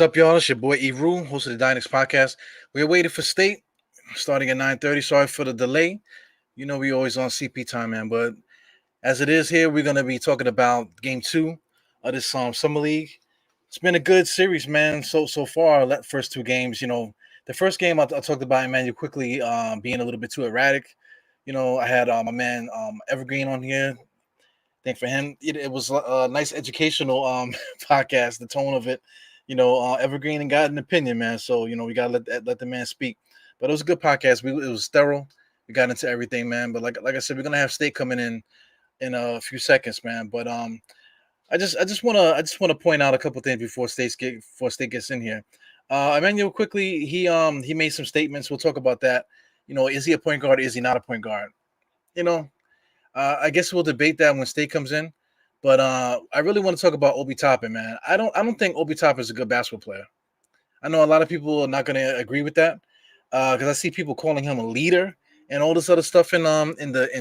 What's up, y'all? It's your boy Eru, host of the Diehard Podcast. We're waiting for state, starting at 9:30. Sorry for the delay. You know we always on CP time, man. But as it is here, we're gonna be talking about Game 2 of this Summer League. It's been a good series, man. So far, first two games. The first game I talked about, Emmanuel quickly being a little bit too erratic. I had my man Evergreen on here. Think for him, it was a nice educational podcast. The tone of it, Evergreen and got an opinion, man. So we gotta let the man speak. But it was a good podcast. It was thorough. We got into everything, man. But like I said, we're gonna have State coming in a few seconds, man. But I just wanna point out a couple things before State gets in here. Emmanuel quickly, he made some statements. We'll talk about that. Is he a point guard? Or is he not a point guard? You know, I guess we'll debate that when State comes in. But I really want to talk about Obi Toppin, man. I don't think Obi Toppin is a good basketball player. I know a lot of people are not going to agree with that because I see people calling him a leader and all this other stuff in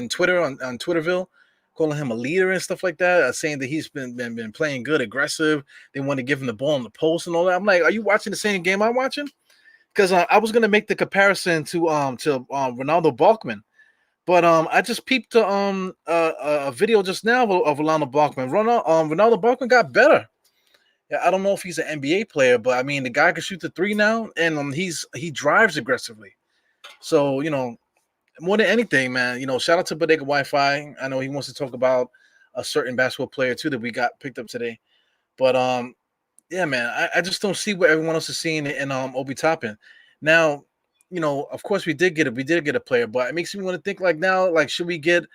Twitter on Twitterville, calling him a leader and stuff like that, saying that he's been playing good, aggressive. They want to give him the ball in the post and all that. I'm like, are you watching the same game I'm watching? Because I was going to make the comparison to Ronaldo Balkman. But I just peeped a video just now of Ronaldo Balkman. Ronaldo Balkman got better. Yeah, I don't know if he's an NBA player, but I mean the guy can shoot the three now, and he drives aggressively. So more than anything, man, shout out to Bodega Wi-Fi. I know he wants to talk about a certain basketball player too that we got picked up today. But yeah, man, I just don't see what everyone else is seeing in Obi Toppin. Now, of course we did get a player, but it makes me want to think like now, like should we get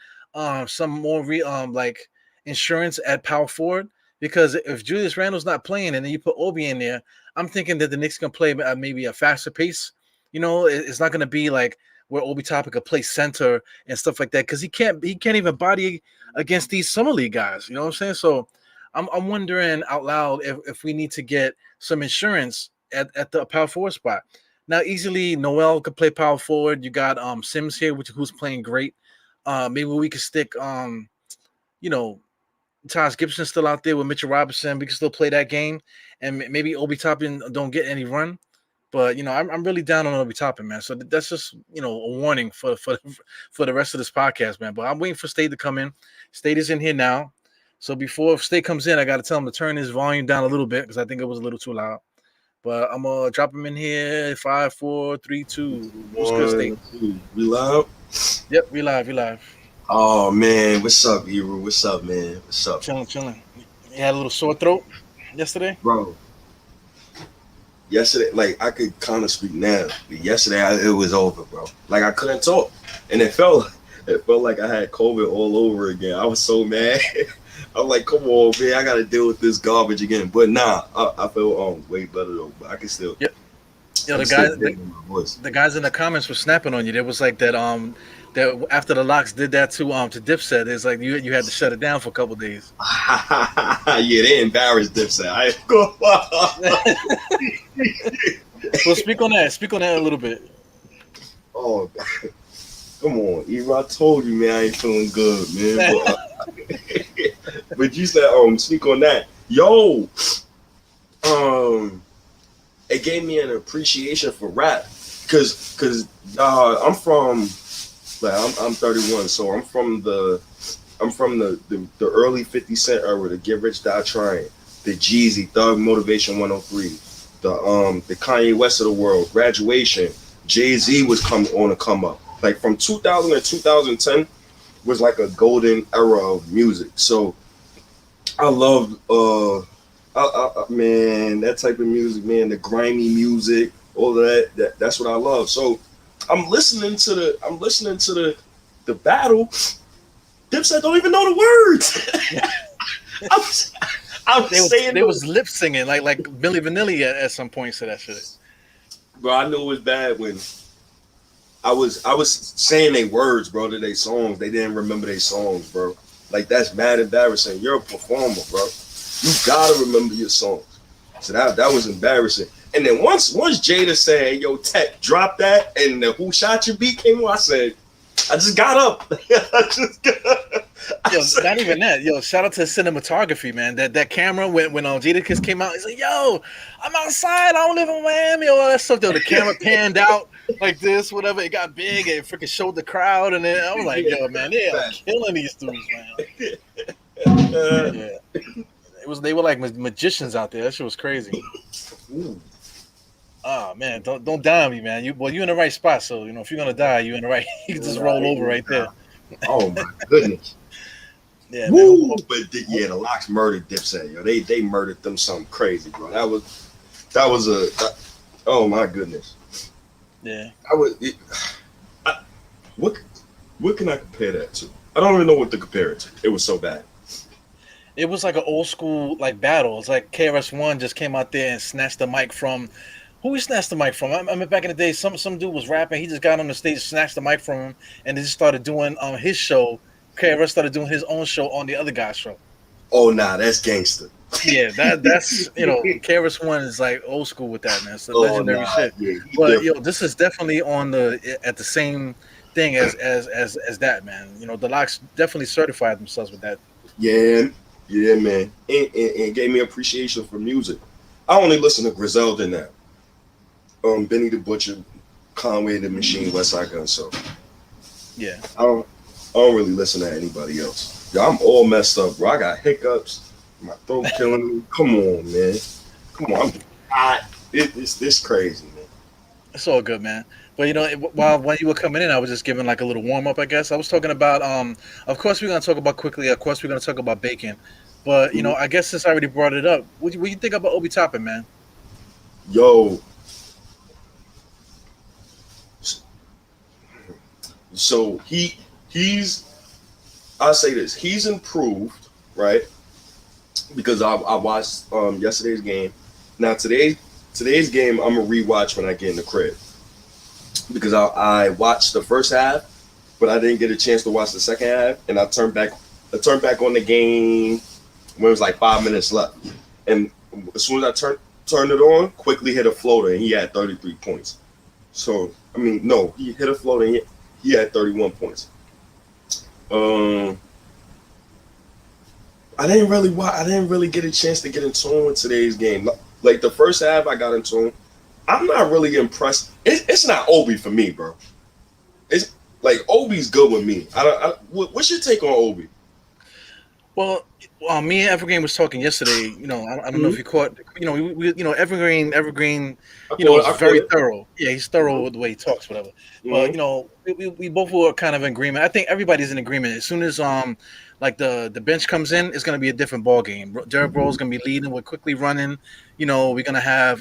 some more like insurance at power forward? Because if Julius Randle's not playing and then you put Obi in there, I'm thinking that the Knicks can play maybe a faster pace. It's not going to be like where Obi Toppin could play center and stuff like that because he can't even body against these summer league guys. You know what I'm saying? So I'm wondering out loud if we need to get some insurance at the power forward spot. Now, easily, Noel could play power forward. You got Sims here, who's playing great. Maybe we could stick, Taj Gibson still out there with Mitchell Robinson. We can still play that game. And maybe Obi Toppin don't get any run. But, I'm really down on Obi Toppin, man. So that's just, a warning for the rest of this podcast, man. But I'm waiting for State to come in. State is in here now. So before State comes in, I got to tell him to turn his volume down a little bit because I think it was a little too loud. But I'm gonna drop him in here. 5, 4, 3, 2. What's good, State? We live? Yep, we live. Oh man, what's up, Eru? What's up, man? What's up? Chilling. You had a little sore throat yesterday, bro. Yesterday, like I could kind of speak now, but yesterday it was over, bro. Like I couldn't talk, and it felt like I had COVID all over again. I was so mad. I'm like, come on, man, I gotta deal with this garbage again. But nah, I feel way better though. But I can still. Yep. Yeah, the guys in the comments were snapping on you. There was like that that after the Locks did that to Dipset, it's like you had to shut it down for a couple of days. Yeah, they embarrassed Dipset. I go. Well, speak on that a little bit. Oh, come on, Eru. I told you, man, I ain't feeling good, man. But you said, speak on that. Yo, it gave me an appreciation for rap, cause I'm from, like, I'm 31, so I'm from the early 50 Cent era, the Get Rich Die Trying, the Jeezy, Thug Motivation 103, the Kanye West of the world, Graduation. Jay-Z was on a come up. Like from 2000 to 2010 was like a golden era of music. So I loved man, that type of music, man, the grimy music, all of that's what I love. So I'm listening to the battle. Dipset don't even know the words. They was lip singing like Billy Vanilli at some points to that shit. Bro, I knew it was bad when I was saying their words, bro, to their songs. They didn't remember their songs, bro. Like, that's mad embarrassing. You're a performer, bro. You gotta remember your songs. So that was embarrassing. And then once Jada said, hey, yo, Tech, drop that, and the Who Shot You beat came on, I said, I just got up. Yo, not even that. Yo, shout out to cinematography, man. That camera when Jadakiss came out, he's like, "Yo, I'm outside. I don't live in Miami." All that stuff. Though the camera panned out like this, whatever. It got big. It freaking showed the crowd, and then I was like, "Yo, man, they are killing these dudes, man." Yeah, they were like magicians out there. That shit was crazy. Ooh. Oh man, don't die on me, man. You in the right spot. So if you're gonna die, you're in the right. You can just roll over right there. Oh my goodness. Yeah, Woo! man. But the Locks murdered Dipset, yo. They murdered them something crazy, bro. That was oh my goodness. Yeah. What can I compare that to? I don't even know what to compare it to. It was so bad. It was like an old school like battle. It's like KRS-One just came out there and snatched the mic from who he snatched the mic from. I mean, back in the day, some dude was rapping. He just got on the stage, snatched the mic from him, and they just started doing his show. KRS started doing his own show on the other guy's show. Oh nah, that's gangster. Yeah, that's KRS-One is like old school with that, man. It's legendary shit. Yeah, but this is definitely on at the same thing as that, man. The Locks definitely certified themselves with that. Yeah, man. And gave me appreciation for music. I only listen to Griselda now. Benny the Butcher, Conway the Machine, Westside Gun. So yeah, I don't really listen to anybody else. Yo, I'm all messed up, bro. I got hiccups. My throat killing me. Come on, man. Come on. It's crazy, man. It's all good, man. But when you were coming in, I was just giving like a little warm up, I guess. I was talking about of course we're gonna talk about quickly. Of course we're gonna talk about bacon. But I guess since I already brought it up, what do you think about Obi Toppin, man? Yo. So I'll say this, he's improved, right? Because I watched yesterday's game. Now today's game I'm gonna rewatch when I get in the crib. Because I watched the first half, but I didn't get a chance to watch the second half, and I turned back on the game when it was like 5 minutes left. And as soon as I turned it on, quickly hit a floater and he had 33 points. So I mean, no, he hit a floater and he had 31 points. I didn't really get a chance to get in tune with today's game. Like the first half, I got in tune. I'm not really impressed. It's not Obi for me, bro. It's like Obi's good with me. What's your take on Obi? Well, me and Evergreen was talking yesterday. I don't know if you caught. We Evergreen. Is very thorough. Yeah, he's thorough with the way he talks, whatever. But we both were kind of in agreement. I think everybody's in agreement. As soon as like the bench comes in, it's gonna be a different ball game. Derrick Rose gonna be leading. We're quickly running. We're gonna have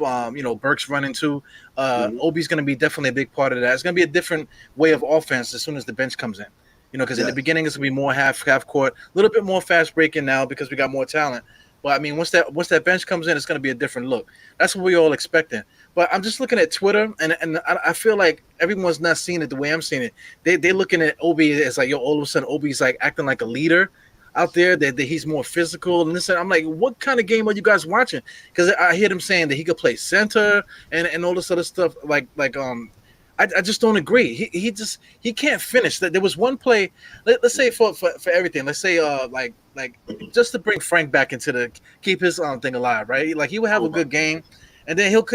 Burks running too. Obi's gonna be definitely a big part of that. It's gonna be a different way of offense as soon as the bench comes in. Because in the beginning it's gonna be more half court, a little bit more fast breaking now because we got more talent. But I mean, once that bench comes in, it's gonna be a different look. That's what we're all expecting. But I'm just looking at Twitter, and I feel like everyone's not seeing it the way I'm seeing it. They're looking at Obi as like, all of a sudden Obi's like acting like a leader out there. That he's more physical and this. And I'm like, what kind of game are you guys watching? Because I hear them saying that he could play center and all this other stuff. I just don't agree. He can't finish. There was one play. Let's say for everything. Let's say like just to bring Frank back into keep his thing alive, right? Like he would have a good game, and then he'll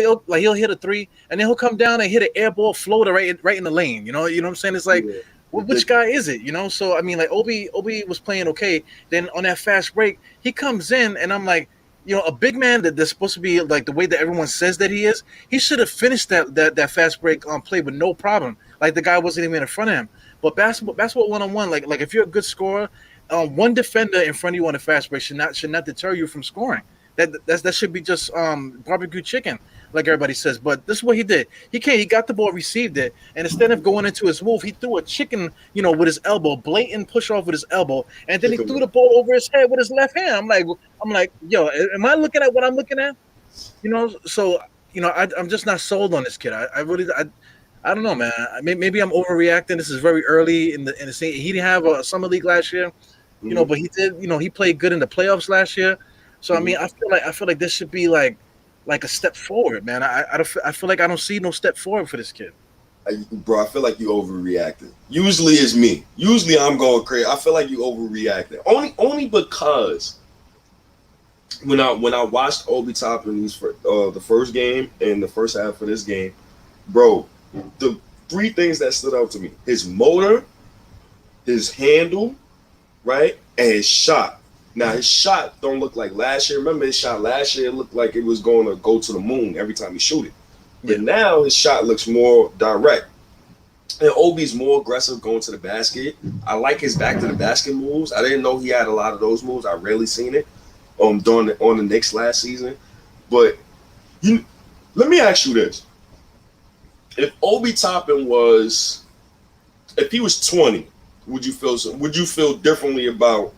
hit a three, and then he'll come down and hit an air ball floater right in the lane. You know what I'm saying? It's like, which guy is it? So I mean, like Obi was playing okay. Then on that fast break, he comes in, and I'm like, a big man that's supposed to be like the way that everyone says that he is, he should have finished that fast break play with no problem. Like the guy wasn't even in front of him. But basketball one-on-one, like if you're a good scorer, one defender in front of you on the fast break should not deter you from scoring. That should be just barbecue chicken, like everybody says. But this is what he did. He got the ball, received it, and instead of going into his move, he threw a chicken, with his elbow, blatant push off with his elbow, and then he threw the ball over his head with his left hand. I'm like, yo, am I looking at what I'm looking at? So I'm just not sold on this kid. I really don't know, man. Maybe I'm overreacting. This is very early in the season. He didn't have a summer league last year, but he did. He played good in the playoffs last year. So I mean, I feel like this should be like a step forward, man. I feel like I don't see no step forward for this kid. Bro, I feel like you overreacted. Usually it's me. Usually I'm going crazy. I feel like you overreacted. Only because when I watched Obi Toppin for the first game and the first half of this game, bro, the three things that stood out to me: his motor, his handle, right, and his shot. Now his shot don't look like last year. Remember his shot last year? It looked like it was going to go to the moon every time he shoot it. But now his shot looks more direct. And Obi's more aggressive going to the basket. I like his back to the basket moves. I didn't know he had a lot of those moves. I rarely seen it on the Knicks last season. But let me ask you this: if Obi Toppin if he was 20, would you feel differently about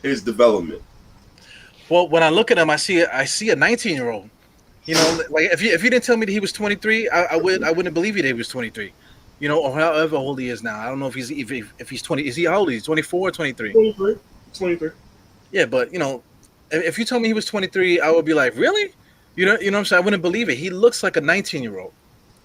his development? Well, when I look at him, I see a 19-year-old. You know, like if you didn't tell me that he was 23, I wouldn't believe you that he was 23. You know, or however old he is now. I don't know if he's 20. Is he how old? Is he 24 or 23? 23. Yeah, but you know, if you told me he was 23, I would be like, really? You know what I'm saying? I wouldn't believe it. He looks like a 19-year-old.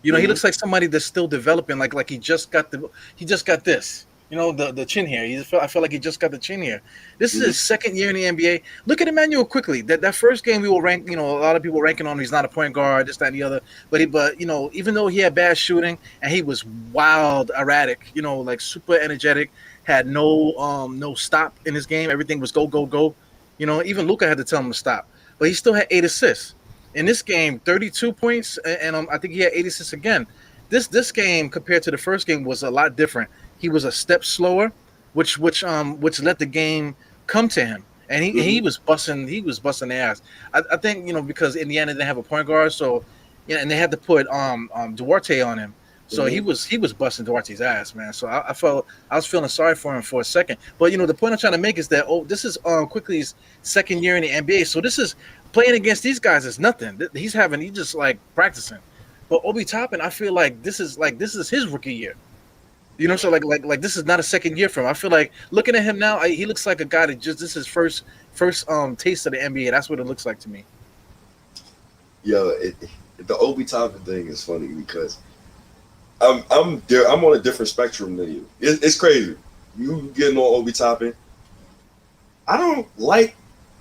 You know, he looks like somebody that's still developing. Like he just got this. You know, the chin hair. I feel like he just got the chin hair. This is his second year in the NBA. Look at Emmanuel quickly. That first game we will rank. You know, a lot of people ranking on he's not a point guard, this, that, and the other. But you know, even though he had bad shooting and he was wild, erratic. You know, like super energetic, had no stop in his game. Everything was go go go. You know, even Luka had to tell him to stop. But he still had 8 assists in this game. 32 points, and I think he had 8 assists again. This game compared to the first game was a lot different. He was a step slower, which let the game come to him, and he was busting ass. I think, you know, because Indiana didn't have a point guard, so yeah, and they had to put Duarte on him, so he was busting Duarte's ass, man. So I was feeling sorry for him for a second. But you know, the point I'm trying to make is that this is quickly's second year in the NBA, so this is playing against these guys is nothing. He's just like practicing. But Obi Toppin, I feel like this is his rookie year. You know, so like this is not a second year for him. I feel like looking at him now, he looks like a guy that this is his first taste of the NBA. That's what it looks like to me. Yo, the Obi Toppin thing is funny because I'm on a different spectrum than you. It's crazy. You getting on Obi Toppin. I don't like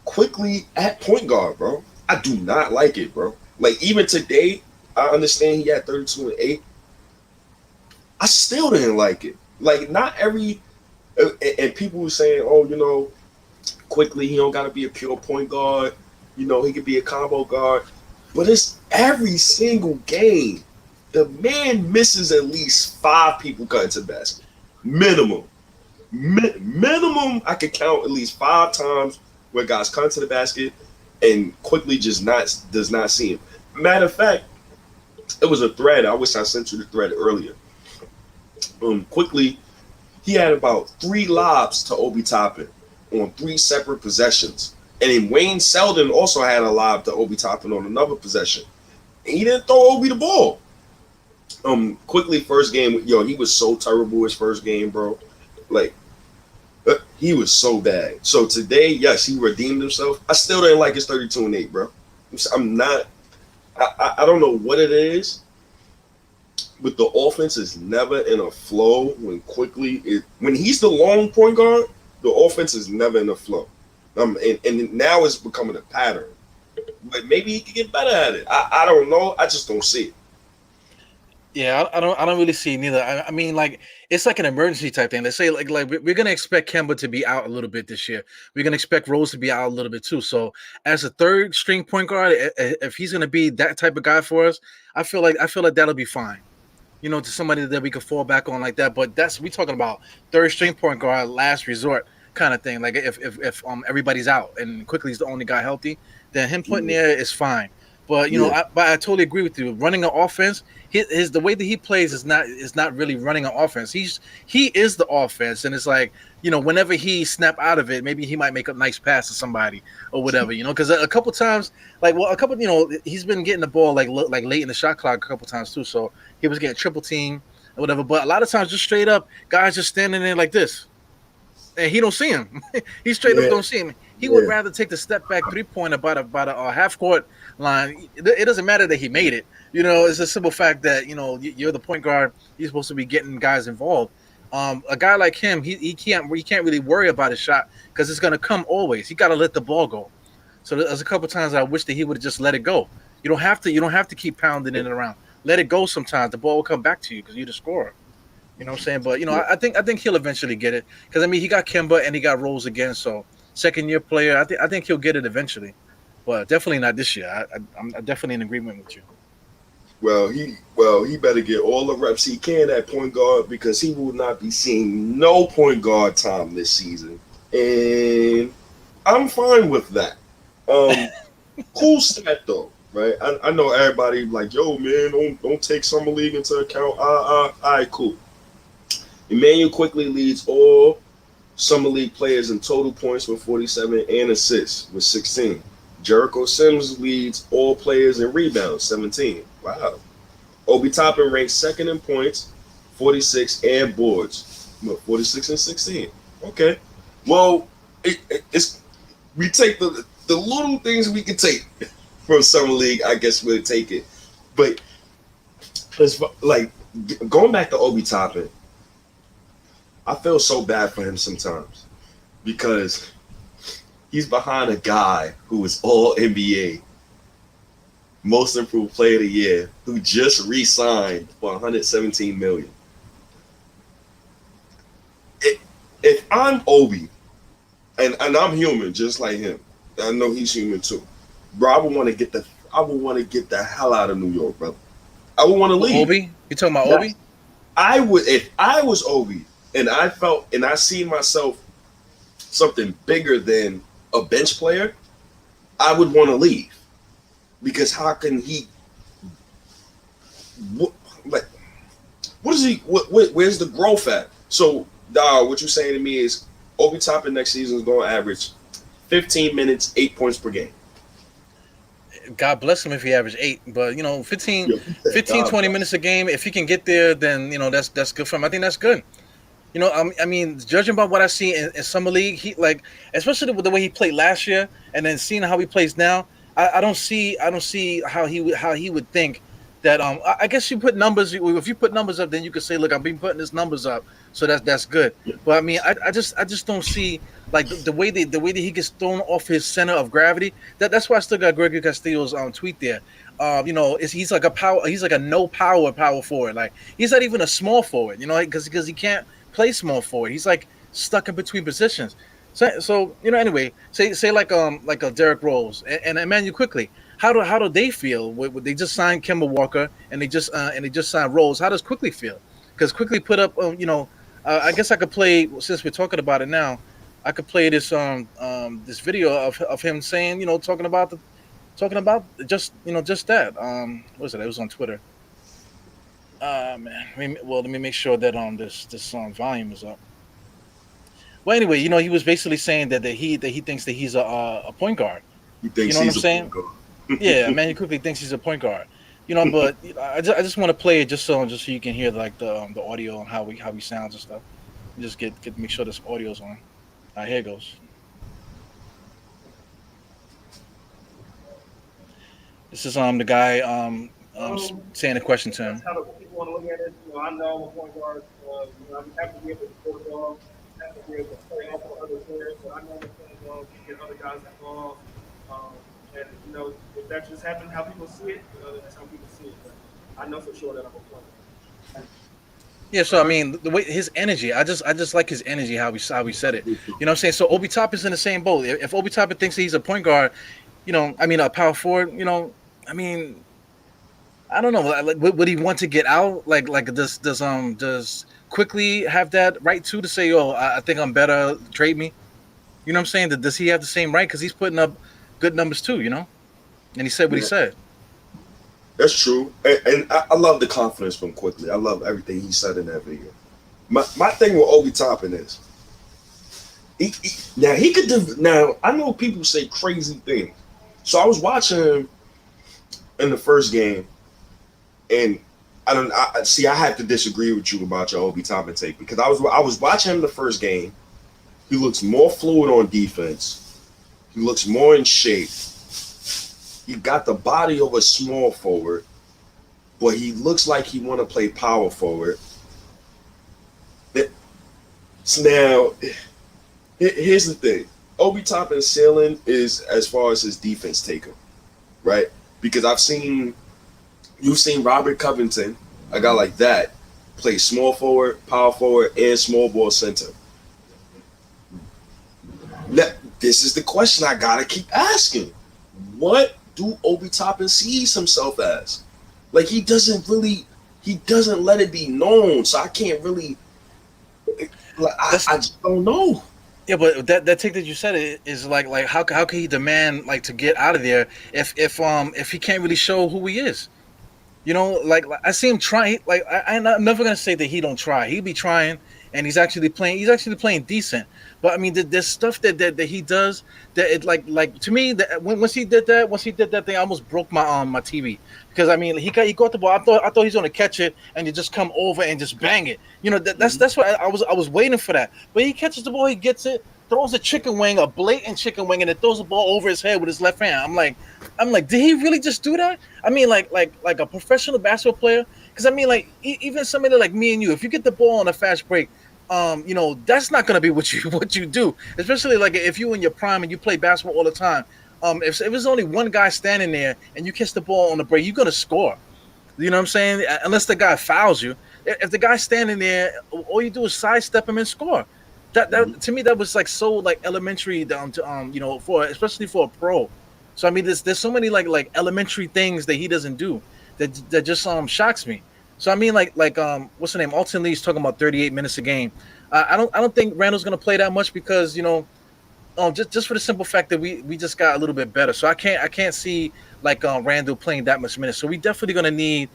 quickly at point guard, bro. I do not like it, bro. Like even today, I understand he had 32 and 8. I still didn't like it. Like not every and people were saying, oh, you know, quickly he don't gotta be a pure point guard. You know, he could be a combo guard. But it's every single game. The man misses at least 5 people cutting to the basket. Minimum. Minimum I could count at least 5 times where guys come to the basket and quickly does not see him. Matter of fact, it was a thread. I wish I sent you the thread earlier. Quickly, he had about 3 lobs to Obi Toppin on 3 separate possessions. And then Wayne Selden also had a lob to Obi Toppin on another possession. And he didn't throw Obi the ball. Quickly, first game, yo, he was so terrible his first game, bro. Like, he was so bad. So today, yes, he redeemed himself. I still didn't like his 32 and 8, bro. I don't know what it is. But the offense is never in a flow when he's the long point guard, the offense is never in a flow. And now it's becoming a pattern. But maybe he can get better at it. I don't know. I just don't see it. Yeah, I don't really see it neither. I mean, like it's like an emergency type thing. They say like we're gonna expect Kemba to be out a little bit this year. We're gonna expect Rose to be out a little bit too. So as a third string point guard, if he's gonna be that type of guy for us, I feel like that'll be fine. You know, to somebody that we could fall back on like that. But we talking about third string point guard, last resort kind of thing. Like if everybody's out and quickly's the only guy healthy, then him putting there is fine. But you know, I totally agree with you. Running an offense, the way that he plays is not really running an offense. He is the offense, and it's like, you know, whenever he snap out of it, maybe he might make a nice pass to somebody or whatever, you know. Because a couple times, you know, he's been getting the ball like late in the shot clock a couple times too. So he was getting triple team or whatever. But a lot of times, just straight up, guys just standing there like this, and he don't see him. He straight up don't see him. He would rather take the step back 3-pointer by the half court line. It doesn't matter that he made it. It's a simple fact that you're the point guard. You're supposed to be getting guys involved. A guy like him, he can't really worry about his shot because it's gonna come always. He got to let the ball go. So there's a couple times I wish that he would have just let it go. You don't have to keep pounding it around. Let it go sometimes. The ball will come back to you because you're the scorer. You know what I'm saying? But I think he'll eventually get it because he got Kemba and he got Rose again. So second-year player, I think he'll get it eventually, but definitely not this year. I'm definitely in agreement with you. Well, he better get all the reps he can at point guard because he will not be seeing no point guard time this season, and I'm fine with that. Cool stat though, right? I know everybody like, yo, man, don't take Summer League into account. All right, cool. Emmanuel quickly leads all Summer League players in total points with 47 and assists with 16. Jericho Sims leads all players in rebounds, 17. Wow. Obi Toppin ranks second in points, 46, and boards, 46 and 16. Okay. Well, it's we take the little things we can take from Summer League. I guess we'll take it. But it's like going back to Obi Toppin, I feel so bad for him sometimes because he's behind a guy who is all NBA, most improved player of the year, who just re-signed for $117 million. If I'm Obi, and I'm human just like him, I know he's human too, bro, I would want to get the hell out of New York, brother. I would want to leave. Obi? You talking about Obi? I would, if I was Obi and I felt and I see myself something bigger than a bench player, I would want to leave because how can he? Where's the growth at? So, what you're saying to me is Obi Toppin next season is going to average 15 minutes, 8 points per game. God bless him if he averaged 8, but 15, 20 minutes a game. If he can get there, then that's good for him. I think that's good. Judging by what I see in Summer League, he especially with the way he played last year, and then seeing how he plays now, I don't see how he would think that. I guess you put numbers. If you put numbers up, then you could say, look, I've been putting his numbers up, so that's good. Yeah. But I just don't see the way that he gets thrown off his center of gravity. That's why I still got Gregory Castillo's tweet there. He's like a no power forward. Like he's not even a small forward. Because he can't play small forward. He's like stuck in between positions. So anyway, say like a Derrick Rose and Emmanuel quickly. How do they feel? They just signed Kemba Walker and they just signed Rose. How does Quickly feel? Because Quickly put up I guess I could play, since we're talking about it now, I could play this this video of him saying talking about just that what was it? It was on Twitter. Man. Let me make sure that this volume is up. Well, anyway, he was basically saying that he thinks that he's a point guard. He thinks what I'm saying? Yeah, man, he quickly thinks he's a point guard. But I just want to play it just so you can hear the audio and how he sounds and stuff. Just make sure this audio's on. All right, here it goes. This is the guy saying a question to him. That's how people want to look at it. I know I'm a point guard. I have to be able to score the ball. I have to be able to play off of other players. So I know the point guard can get other guys involved. And if that just happened, how people see it, that's how people see it. But I know for sure that I'm a player. Yeah, so the way his energy, I just like his energy, how he said it. You know what I'm saying? So Obi Toppin's in the same boat. If Obi Toppin thinks that he's a point guard, a power forward, I don't know. Would he want to get out? Does Quickly have that right too to say, "Oh, I think I'm better. Trade me." You know what I'm saying? Does he have the same right? Because he's putting up good numbers too. And he said what he said. That's true, and I love the confidence from Quickly. I love everything he said in that video. My thing with Obi Toppin is, he could do. Now I know people say crazy things, so I was watching him in the first game. And I have to disagree with you about your Obi Toppin take because I was watching him the first game. He looks more fluid on defense. He looks more in shape. He got the body of a small forward, but he looks like he want to play power forward. So now, here's the thing. Obi Toppin's ceiling is as far as his defense taker, right? Because you've seen Robert Covington, a guy like that, play small forward, power forward, and small ball center. Now, this is the question I gotta keep asking. What do Obi Toppin sees himself as? Like, he doesn't let it be known, so I can't really, I just don't know. Yeah, but that take that you said is like how can he demand like to get out of there if he can't really show who he is? You know, like I see him trying. Like I'm never gonna say that he don't try. He be trying, and he's actually playing. He's actually playing decent. But I mean, there's stuff that he does that it like to me that once he did that thing, I almost broke my my TV because I mean he got the ball. I thought he was gonna catch it and you just come over and just bang it. You know that's what I was waiting for that. But he catches the ball, he gets it, throws a chicken wing, a blatant chicken wing, and it throws the ball over his head with his left hand. I'm like, did he really just do that? I mean, like a professional basketball player. Because I mean, like even somebody like me and you, if you get the ball on a fast break. You know, that's not gonna be what you do, especially like if you in your prime and you play basketball all the time. If there's only one guy standing there and you catch the ball on the break, you're gonna score. You know what I'm saying? Unless the guy fouls you. If the guy's standing there, all you do is sidestep him and score. That to me that was like so like elementary down to you know especially for a pro. So I mean there's so many like elementary things that he doesn't do that just shocks me. So I mean, like what's the name? Alton Lee's talking about 38 minutes a game. I don't think Randall's gonna play that much because you know, just for the simple fact that we just got a little bit better. So I can't see like Randall playing that much minutes. So we definitely gonna need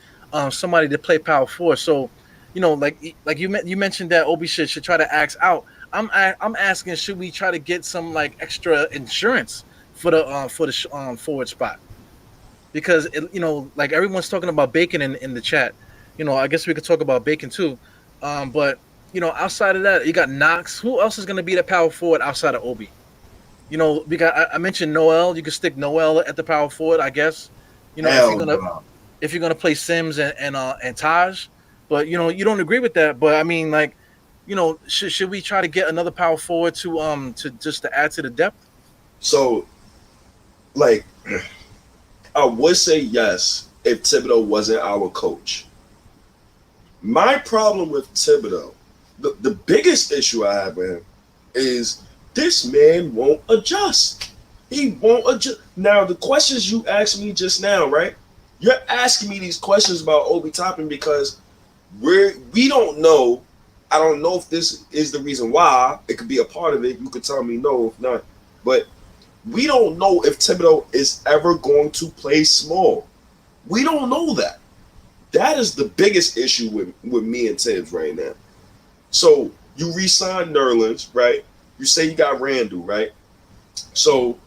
somebody to play power forward. So you know, like you mentioned that Obi should try to axe out. I'm asking, should we try to get some like extra insurance for the forward spot? Because you know, like everyone's talking about Bacon in the chat. You know, I guess we could talk about Bacon too. But, you know, outside of that, you got Knox. Who else is going to be the power forward outside of Obi? You know, I mentioned Noel. You could stick Noel at the power forward, I guess. You know, if you're gonna play Sims and Taj. But, you know, you don't agree with that. But, I mean, like, you know, should we try to get another power forward to just to add to the depth? So, like, I would say yes if Thibodeau wasn't our coach. My problem with Thibodeau, the biggest issue I have with him is this man won't adjust. He won't adjust. Now, the questions you asked me just now, right? You're asking me these questions about Obi Toppin because we don't know. I don't know if this is the reason why. It could be a part of it. You could tell me no, if not. But we don't know if Thibodeau is ever going to play small. We don't know that. That is the biggest issue with me and Thibs right now. So you re-signed Nerlens, right? You say you got Randall, right? So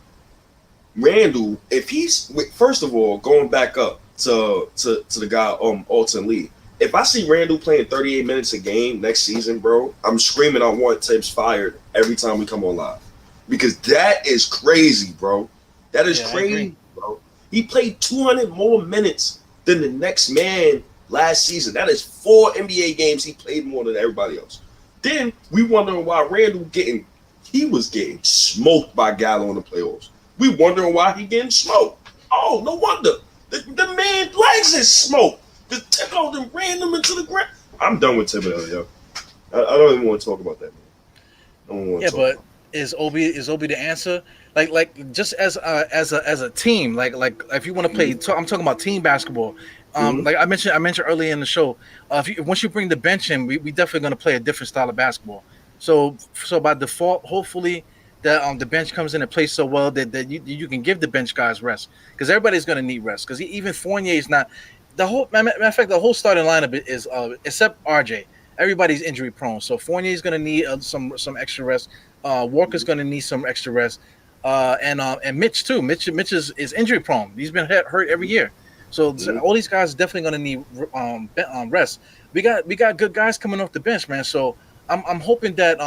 Randall, if he's first of all going back up to the guy Alton Lee, if I see Randall playing 38 minutes a game next season, bro, I'm screaming I want Thibs fired every time we come on live because that is crazy, bro. That is crazy, bro. He played 200 more minutes than the next man last season. That is 4 NBA games he played more than everybody else. Then we wondering why Randall he was getting smoked by Gallo in the playoffs. We wondering why he getting smoked. Oh, no wonder. The man legs is smoked. The Thibodeau then ran them into the ground. I'm done with Thibodeau, yo. I don't even want to talk about that, man. But is Obi the answer? Like just as a team, like if you want to play, I'm talking about team basketball. Like I mentioned earlier in the show, once you bring the bench in, we definitely going to play a different style of basketball. So by default, hopefully that the bench comes in and plays so well that you can give the bench guys rest because everybody's going to need rest because even Fournier is not the whole. Matter of fact, the whole starting lineup is except RJ. Everybody's injury prone, so Fournier is going to need some extra rest. Walker's going to need some extra rest. And Mitch too. Mitch is injury prone. He's been hurt every year. So all these guys are definitely going to need rest. We got good guys coming off the bench, man. So I'm hoping that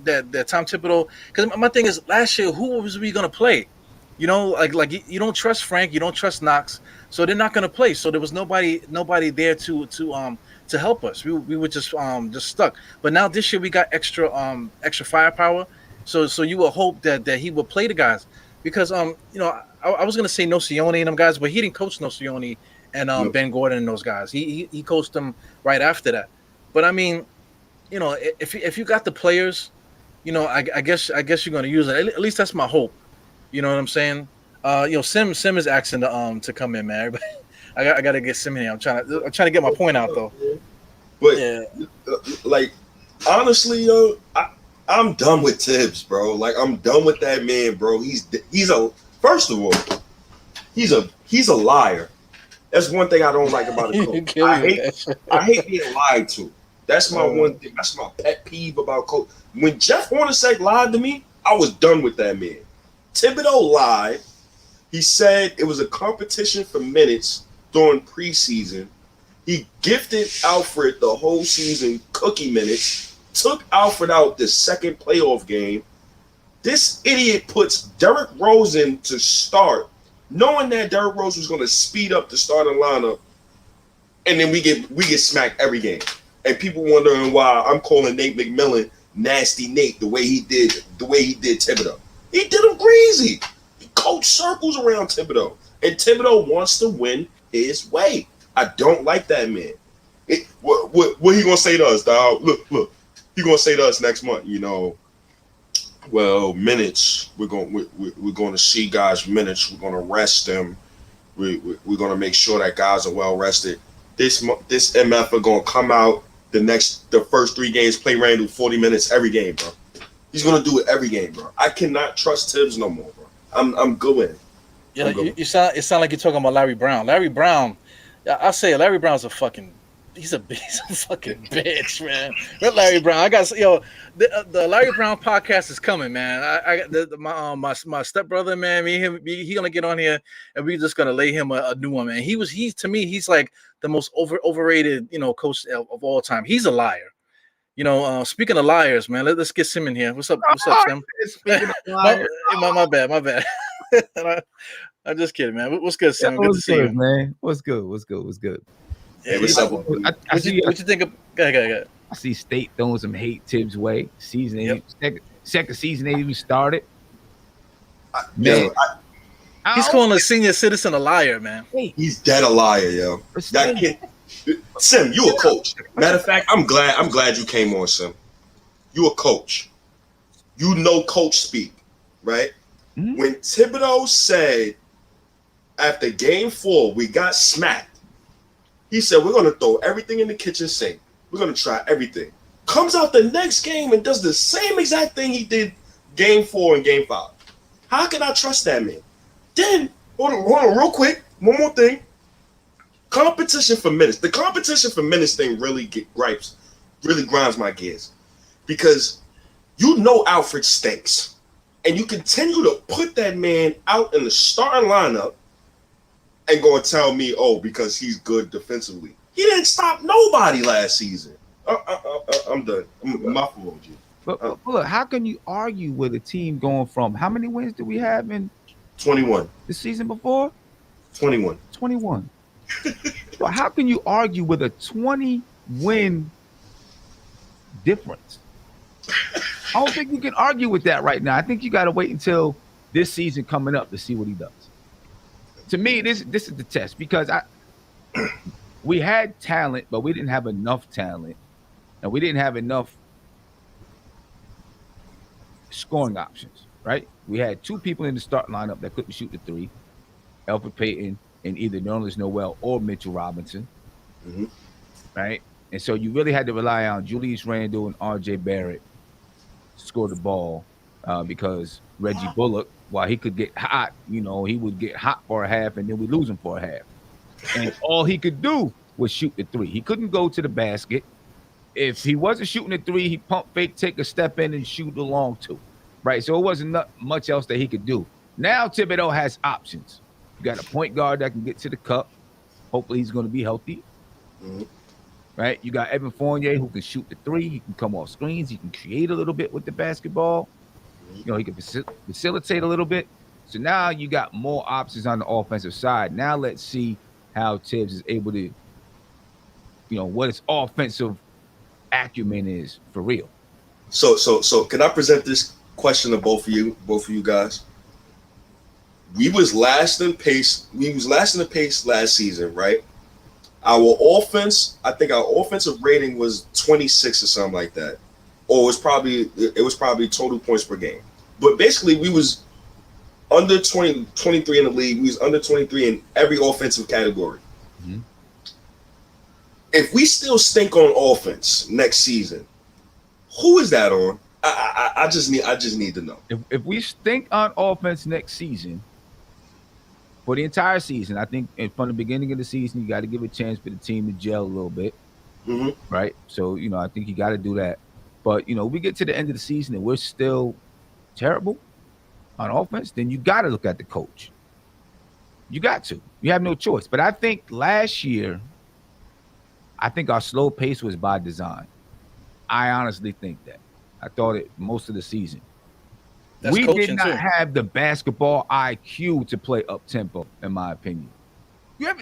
that Tom Thibodeau, because my thing is last year who was we gonna play? You know, like you don't trust Frank, you don't trust Knox, so they're not gonna play. So there was nobody there to help us. We were just stuck. But now this year we got extra firepower. So you will hope that he will play the guys because you know I was gonna say Nocioni and them guys, but he didn't coach Nocioni and Yep. Ben Gordon and those guys. He coached them right after that. But I mean, you know, if you got the players, you know, I guess you're going to use it. At least that's my hope. You know what I'm saying? You know, Sim is asking to come in, man. Everybody, I got to get Sim in here. I'm trying to get my point out though. But Yeah. like honestly, yo, I'm done with Thibs, bro. Like I'm done with that man, bro. He's a first of all, he's a liar. That's one thing I don't like about a coach. I hate being lied to. That's my one thing. That's my pet peeve about coach. When Jeff Hornacek lied to me, I was done with that man. Thibodeau lied. He said it was a competition for minutes during preseason. He gifted Alfred the whole season cookie minutes, took Alfred out the second playoff game. This idiot puts Derrick Rose in to start, knowing that Derrick Rose was going to speed up the starting lineup, and then we get smacked every game. And people wondering why I'm calling Nate McMillan Nasty Nate the way he did Thibodeau. He did him greasy. He coached circles around Thibodeau, and Thibodeau wants to win his way. I don't like that man. What he gonna say to us, dog? Look. He gonna say to us next month, you know. Well, minutes. We're going to see guys minutes. We're going to rest them. We're going to make sure that guys are well rested. This MF are going to come out the first 3 games, play Randall 40 minutes every game, bro. He's going to do it every game, bro. I cannot trust Thibs no more, bro. I'm good with it. Yeah, it sound like you're talking about Larry Brown. Larry Brown, I say Larry Brown's he's a fucking bitch, man. That Larry Brown, the Larry Brown podcast is coming, man. I got my stepbrother, man. He gonna get on here, and we just gonna lay him a new one, man. He's to me, he's like the most overrated, you know, coach of all time. He's a liar. You know, speaking of liars, man, let's get Sim in here. What's up, Sim? Speaking of liars, my bad. I'm just kidding, man. What's good, Sim? Good to see you, man. What's good? Hey, what's up? What you think of? Go ahead. I see State throwing some hate Thibs way. Second season ain't even started. Man, He's calling a senior citizen a liar, man. He's dead a liar, yo. That kid, Sim, you a coach. Matter of fact, I'm glad you came on, Sim. You a coach. You know coach speak, right? Mm-hmm. When Thibodeau said after game 4 we got smacked, he said we're gonna throw everything in the kitchen sink. We're gonna try everything. Comes out the next game and does the same exact thing he did game 4 and game 5. How can I trust that man? Then hold on real quick. One more thing. Competition for minutes. The competition for minutes thing really grinds my gears. Because you know Alfred stinks. And you continue to put that man out in the starting lineup and go and tell me, because he's good defensively. He didn't stop nobody last season. I'm done. My fault, G. But look, how can you argue with a team going from how many wins do we have in 21 the season before? 21. Well, how can you argue with a 20-win difference? I don't think you can argue with that right now. I think you got to wait until this season coming up to see what he does. To me, this is the test because we had talent, but we didn't have enough talent, and we didn't have enough scoring options, right? We had 2 people in the start lineup that couldn't shoot the 3, Elfrid Payton and either Nerlens Noel or Mitchell Robinson, right? And so you really had to rely on Julius Randle and R.J. Barrett to score the ball because Reggie Bullock, while he could get hot, he would get hot for a half and then we lose him for a half. And all he could do was shoot the 3. He couldn't go to the basket. If he wasn't shooting the 3, he'd pump fake, take a step in and shoot the long 2, right? So it wasn't much else that he could do. Now Thibodeau has options. You got a point guard that can get to the cup. Hopefully he's going to be healthy. right? You got Evan Fournier who can shoot the three. He can come off screens. He can create a little bit with the basketball. You know, he can facilitate a little bit. So now you got more options on the offensive side. Now let's see how Thibs is able to, you know, what his offensive acumen is for real. So can I present this question to both of you guys? We was last in pace last season, right? Our offense, I think our offensive rating was 26 or something like that. Or it was probably total points per game. But basically we was under 23 in the league. We was under 23 in every offensive category. Mm-hmm. If we still stink on offense next season, who is that on? I just need to know. If we stink on offense next season, for the entire season, I think from the beginning of the season, you got to give a chance for the team to gel a little bit, right? So, you know, I think you got to do that. But, you know, we get to the end of the season and we're still terrible on offense, then you got to look at the coach. You got to. You have no choice. But I think last year, I think our slow pace was by design. I honestly think that. I thought it most of the season. That's we did not too. have the basketball IQ to play up tempo, in my opinion.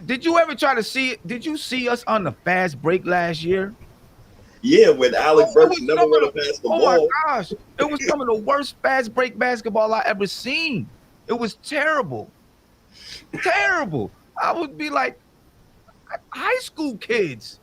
Did you ever try to see it? Did you see us on the fast break last year? Yeah, when Alec Burks never went a basketball. Oh my gosh, it was some of the worst fast break basketball I ever seen. It was terrible, terrible. I would be like, high school kids.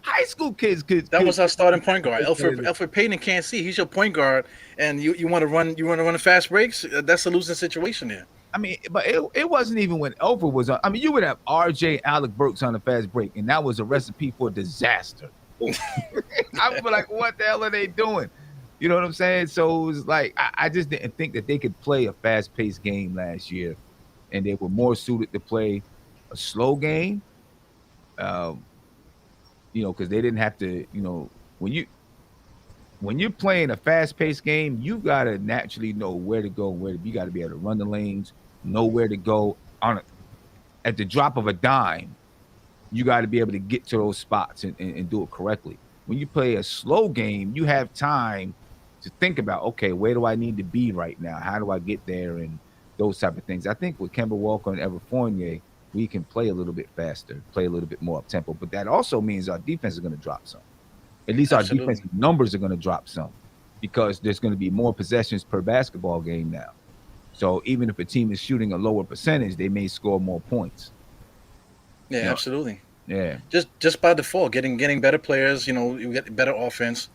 High school kids could. That was our starting point guard. Elfrid Payton can't see. He's your point guard, and you want to run. You want to run the fast breaks. That's a losing situation there. I mean, but it wasn't even when Elfrid was on. I mean, you would have RJ, Alec Burks on the fast break, and that was a recipe for disaster. I would be like, what the hell are they doing? You know what I'm saying? So it was like I just didn't think that they could play a fast-paced game last year, and they were more suited to play a slow game. You know, because they didn't have to, you know, when you're playing a fast-paced game, you gotta naturally know where to go, you gotta be able to run the lanes, know where to go at the drop of a dime. You got to be able to get to those spots and do it correctly. When you play a slow game, you have time to think about, okay, where do I need to be right now? How do I get there? And those type of things. I think with Kemba Walker and Evan Fournier, we can play a little bit faster, play a little bit more up tempo. But that also means our defense is going to drop some. At least our defensive numbers are going to drop some because there's going to be more possessions per basketball game now. So even if a team is shooting a lower percentage, they may score more points. Yeah, you know? Absolutely. Yeah. Just by default, getting better players, you know, you get better offense,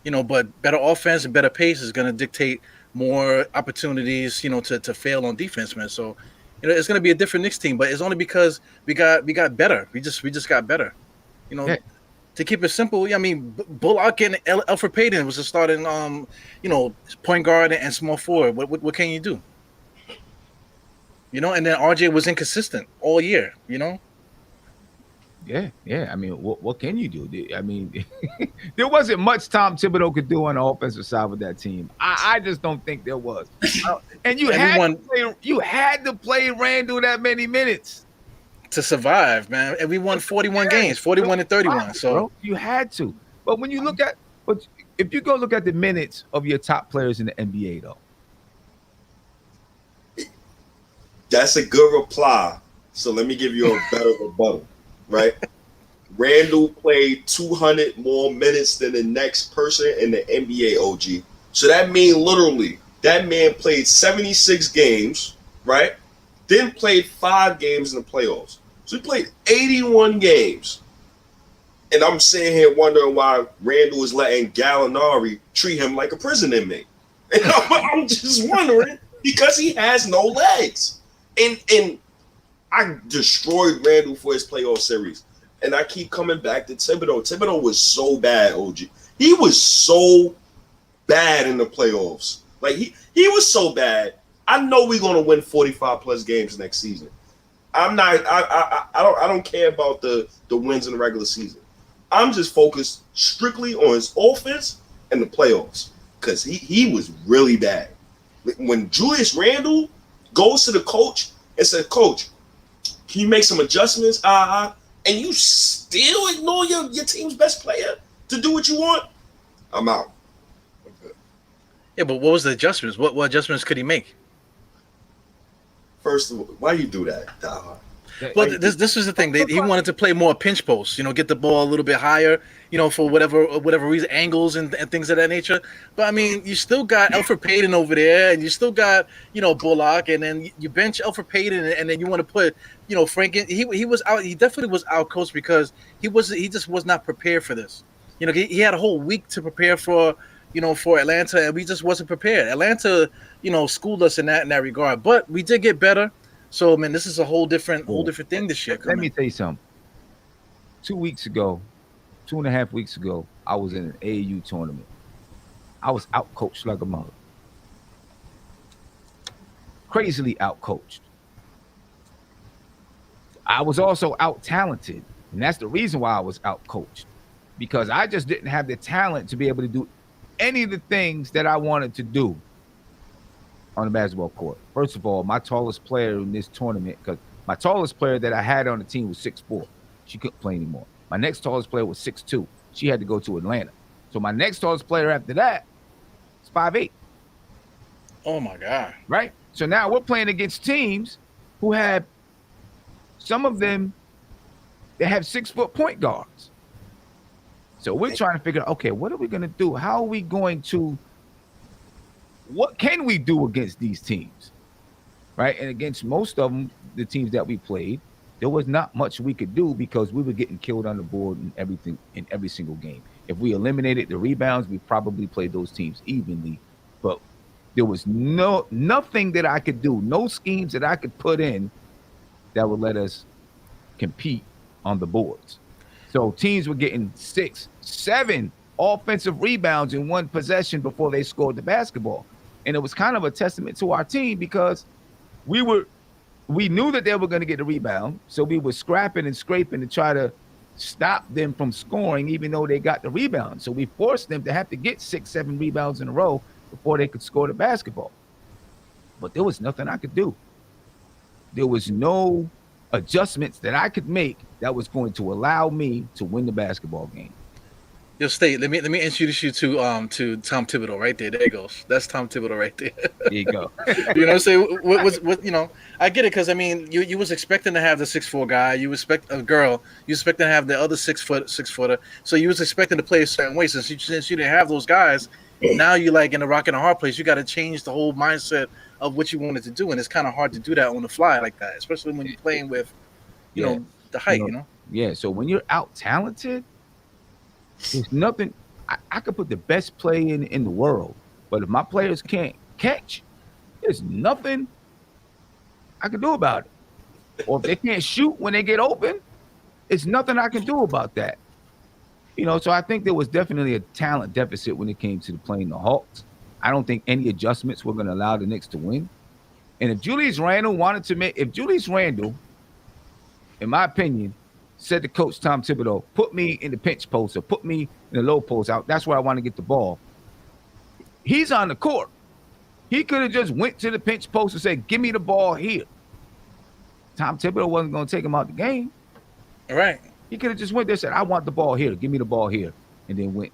you know, but better offense and better pace is going to dictate more opportunities, you know, to fail on defense, man. So, you know, it's going to be a different Knicks team, but it's only because we got better. We just got better, you know. Yeah. To keep it simple, I mean, Bullock and Elfrid Payton was a starting, you know, point guard and small forward. What can you do? You know, and then RJ was inconsistent all year, you know. Yeah. I mean, what can you do? I mean, there wasn't much Tom Thibodeau could do on the offensive side with that team. I just don't think there was. And you had to play Randall that many minutes to survive, man. And we won 41 games, 41 and 31. So bro, you had to. But when you look at, if you go look at the minutes of your top players in the NBA, though, that's a good reply. So let me give you a better rebuttal. Right, Randall played 200 more minutes than the next person in the NBA. OG, so that means literally that man played 76 games, right? Then played 5 games in the playoffs. So he played 81 games, and I'm sitting here wondering why Randall is letting Gallinari treat him like a prison inmate. And I'm just wondering because he has no legs, and I destroyed Randall for his playoff series. And I keep coming back to Thibodeau. Thibodeau was so bad, OG. He was so bad in the playoffs. Like, he was so bad. I know we're going to win 45-plus games next season. I don't care about the wins in the regular season. I'm just focused strictly on his offense and the playoffs because he was really bad. When Julius Randle goes to the coach and says, Coach, can you make some adjustments? and you still ignore your team's best player to do what you want, I'm out. Okay. Yeah, but what was the adjustments? What adjustments could he make? First of all, why you do that, Diehard? Well, this was the thing. He wanted to play more pinch posts, get the ball a little bit higher, for whatever reason, angles and things of that nature. But I mean, you still got Elfrid Payton over there, and you still got Bullock, and then you bench Elfrid Payton, and then you want to put Frank in. He was out. He definitely was out coached because he just was not prepared for this. He had a whole week to prepare for Atlanta, and we just wasn't prepared. Atlanta, schooled us in that regard, but we did get better. So, man, this is a whole different thing this year. Let me tell you something. 2.5 weeks ago, I was in an AAU tournament. I was out-coached like a mother. Crazily out-coached. I was also out-talented, and that's the reason why I was out-coached, because I just didn't have the talent to be able to do any of the things that I wanted to do on the basketball court. First of all, my tallest player in this tournament, because my tallest player that I had on the team was 6'4". She couldn't play anymore. My next tallest player was 6'2". She had to go to Atlanta. So my next tallest player after that is 5'8". Oh my God. Right? So now we're playing against teams who have, some of them, they have 6-foot point guards. So we're trying to figure out, okay, what are we going to do? How are we going to, what can we do against these teams? Right? And against most of them, the teams that we played, there was not much we could do because we were getting killed on the board and everything in every single game. If we eliminated the rebounds, we probably played those teams evenly. But there was nothing that I could do, no schemes that I could put in that would let us compete on the boards. So teams were getting 6, 7 offensive rebounds in one possession before they scored the basketball. And it was kind of a testament to our team because we knew that they were going to get the rebound. So we were scrapping and scraping to try to stop them from scoring, even though they got the rebound. So we forced them to have to get 6, 7 rebounds in a row before they could score the basketball. But there was nothing I could do. There was no adjustments that I could make that was going to allow me to win the basketball game. Yo, State, let me introduce you to Tom Thibodeau right there. There he goes. That's Tom Thibodeau right there. There you go. You know what I'm saying? What I get it because I mean you was expecting to have the 6'4" guy, you expect a girl, you expecting to have the other 6'footer. So you was expecting to play a certain way. Since you didn't have those guys, now you're like in a rock and a hard place. You gotta change the whole mindset of what you wanted to do. And it's kind of hard to do that on the fly like that, especially when you're playing with the height, Yeah, so when you're out talented, there's nothing. I could put the best play in the world, but if my players can't catch, there's nothing I can do about it. Or if they can't shoot when they get open, it's nothing I can do about that. So I think there was definitely a talent deficit when it came to playing the Hawks. I don't think any adjustments were going to allow the Knicks to win. And if Julius Randle, in my opinion, said to Coach Tom Thibodeau, put me in the pinch post or put me in the low post out. That's where I want to get the ball. He's on the court. He could have just went to the pinch post and said, give me the ball here. Tom Thibodeau wasn't going to take him out the game. All right. He could have just went there and said, I want the ball here. Give me the ball here. And then went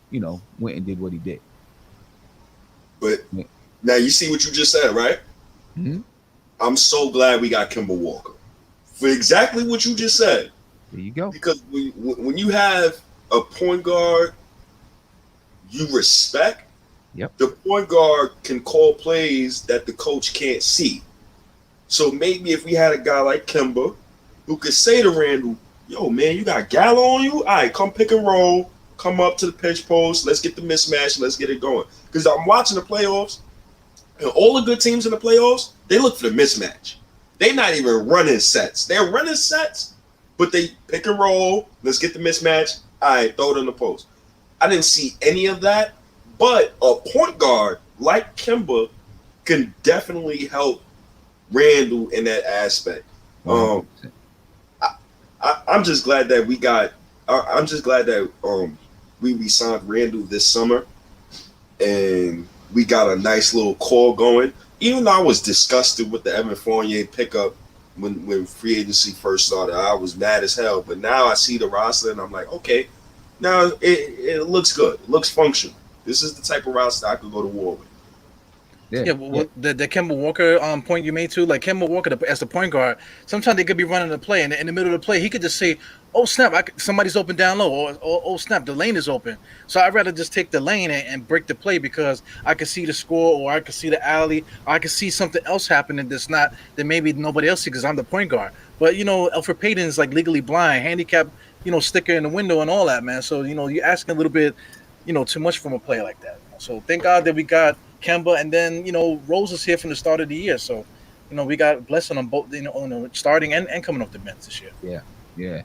and did what he did. But now you see what you just said, right? Mm-hmm. I'm so glad we got Kemba Walker for exactly what you just said. There you go. Because when you have a point guard you respect, the point guard can call plays that the coach can't see. So maybe if we had a guy like Kemba who could say to Randle, yo, man, you got Gallo on you? All right, come pick and roll. Come up to the pinch post. Let's get the mismatch. Let's get it going. Because I'm watching the playoffs, and all the good teams in the playoffs, they look for the mismatch. They're not even running sets. They're running sets, but they pick and roll. Let's get the mismatch. All right, throw it in the post. I didn't see any of that, but a point guard like Kemba can definitely help Randle in that aspect. I'm just glad that we got. I'm just glad that we signed Randle this summer, and we got a nice little core going. Even though I was disgusted with the Evan Fournier pickup, when free agency first started. I was mad as hell, but now I see the roster and I'm like, okay, now it looks good. It looks functional. This is the type of roster I could go to war with. Yeah, the Kemba Walker point you made too, like Kemba Walker as the point guard, sometimes they could be running the play, and in the middle of the play, he could just say, "Oh snap, somebody's open down low," or "Oh snap, the lane is open." So I'd rather just take the lane and break the play because I could see the score, or I could see the alley, or I could see something else happening that maybe nobody else sees because I'm the point guard. But Elfrid Payton's like legally blind, handicapped, sticker in the window and all that, man. So you're asking a little bit, too much from a player like that. So thank God that we got Kemba, and then Rose is here from the start of the year, so we got blessing on both, starting and coming off the bench this year. Yeah.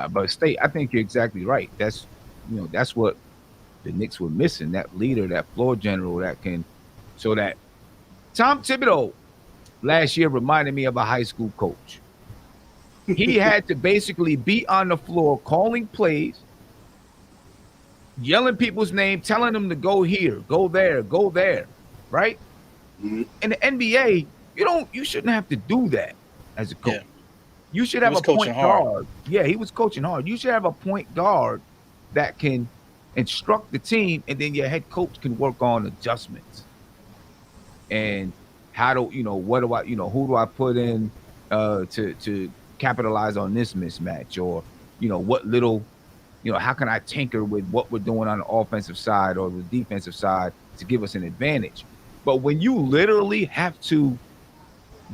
But State, I think you're exactly right. That's that's what the Knicks were missing, that leader, that floor general so that Tom Thibodeau last year reminded me of a high school coach. He had to basically be on the floor calling plays, yelling people's name, telling them to go here, go there, right? Mm-hmm. In the NBA, you shouldn't have to do that as a coach. Yeah. You should have a point guard. Yeah, he was coaching hard. You should have a point guard that can instruct the team, and then your head coach can work on adjustments. And how do what do I who do I put in to capitalize on this mismatch, or what little how can I tinker with what we're doing on the offensive side or the defensive side to give us an advantage? But when you literally have to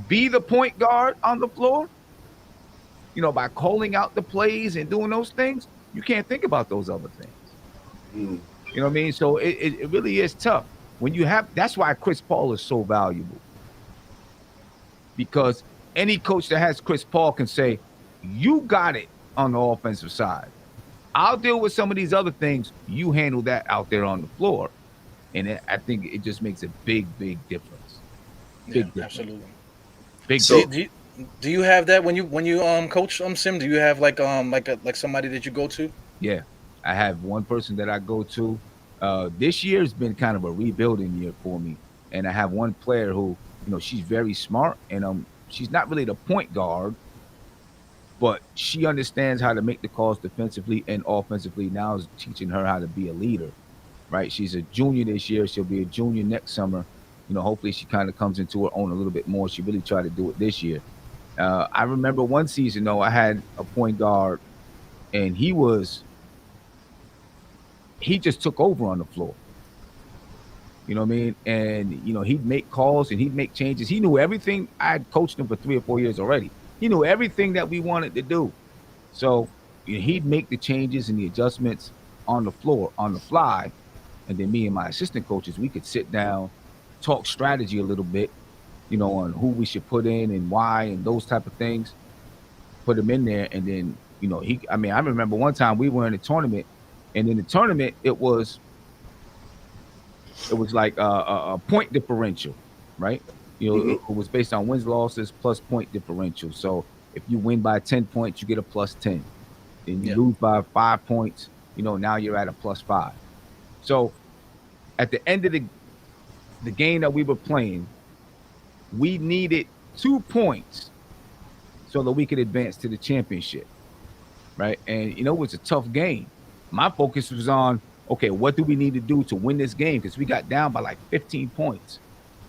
be the point guard on the floor, by calling out the plays and doing those things, you can't think about those other things. Mm. You know what I mean? So it really is tough. That's why Chris Paul is so valuable. Because any coach that has Chris Paul can say, you got it on the offensive side. I'll deal with some of these other things. You handle that out there on the floor. And I think it just makes a big, big difference. Difference. Absolutely. Big. So, do you have that when you coach Sim? Do you have like somebody that you go to? Yeah, I have one person that I go to. This year has been kind of a rebuilding year for me, and I have one player who she's very smart, and she's not really the point guard, but she understands how to make the calls defensively and offensively. Now is teaching her how to be a leader, right? She's a junior this year. She'll be a junior next summer. Hopefully she kind of comes into her own a little bit more. She really tried to do it this year. I remember one season, though, I had a point guard, and he just took over on the floor. You know what I mean? And, he'd make calls and he'd make changes. He knew everything. I had coached him for 3 or 4 years already. He knew everything that we wanted to do. So he'd make the changes and the adjustments on the floor, on the fly. And then me and my assistant coaches, we could sit down, talk strategy a little bit, on who we should put in and why and those type of things. Put him in there. And then, I remember one time we were in a tournament, and in the tournament, it was like a point differential, right? It was based on wins, losses, plus point differential. So if you win by 10 points, you get a plus 10. Then you lose by 5 points, now you're at a plus 5. So at the end of the game that we were playing, we needed 2 points so that we could advance to the championship, right? And, it was a tough game. My focus was on, okay, what do we need to do to win this game? Because we got down by like 15 points,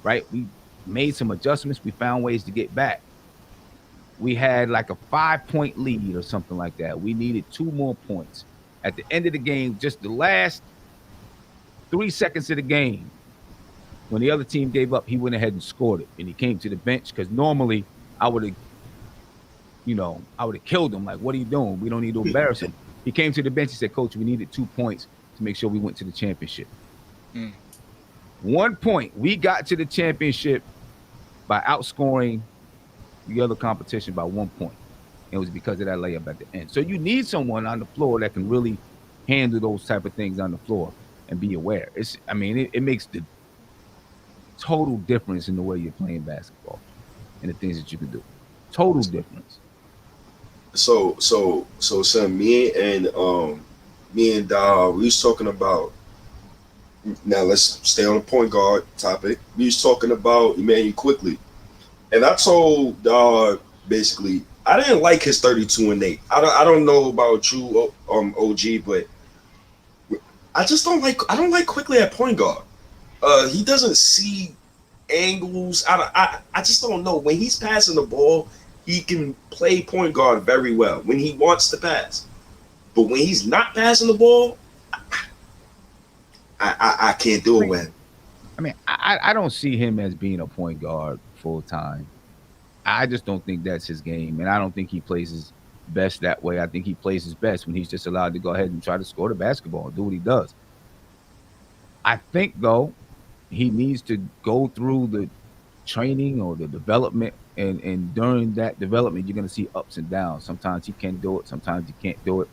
right? We made some adjustments. We found ways to get back. We had like a 5-point lead or something like that. We needed 2 more points. At the end of the game, just the last 3 seconds of the game, when the other team gave up, he went ahead and scored it. And he came to the bench because normally I would have killed him. Like, what are you doing? We don't need to embarrass him. He came to the bench. He said, Coach, we needed 2 points to make sure we went to the championship. 1 point. We got to the championship by outscoring the other competition by 1 point. It was because of that layup at the end. So you need someone on the floor that can really handle those type of things on the floor and be aware. It makes the total difference in the way you're playing basketball and the things that you can do. Total difference. So Sam, me and Diehard, we was talking about. Now let's stay on the point guard topic. We was talking about Emmanuel quickly, and I told Diehard basically. I didn't like his 32 and 8. I don't know about you, OG, but I don't like Quickly at point guard. He doesn't see angles. I just don't know. When he's passing the ball, he can play point guard very well when he wants to pass. But when he's not passing the ball, I can't do it with him. I mean, I don't see him as being a point guard full time. I just don't think that's his game, and I don't think he plays his best that way. I think he plays his best when he's just allowed to go ahead and try to score the basketball and do what he does. I think, though, he needs to go through the training or the development, and during that development, you're going to see ups and downs. Sometimes he can do it, sometimes he can't do it.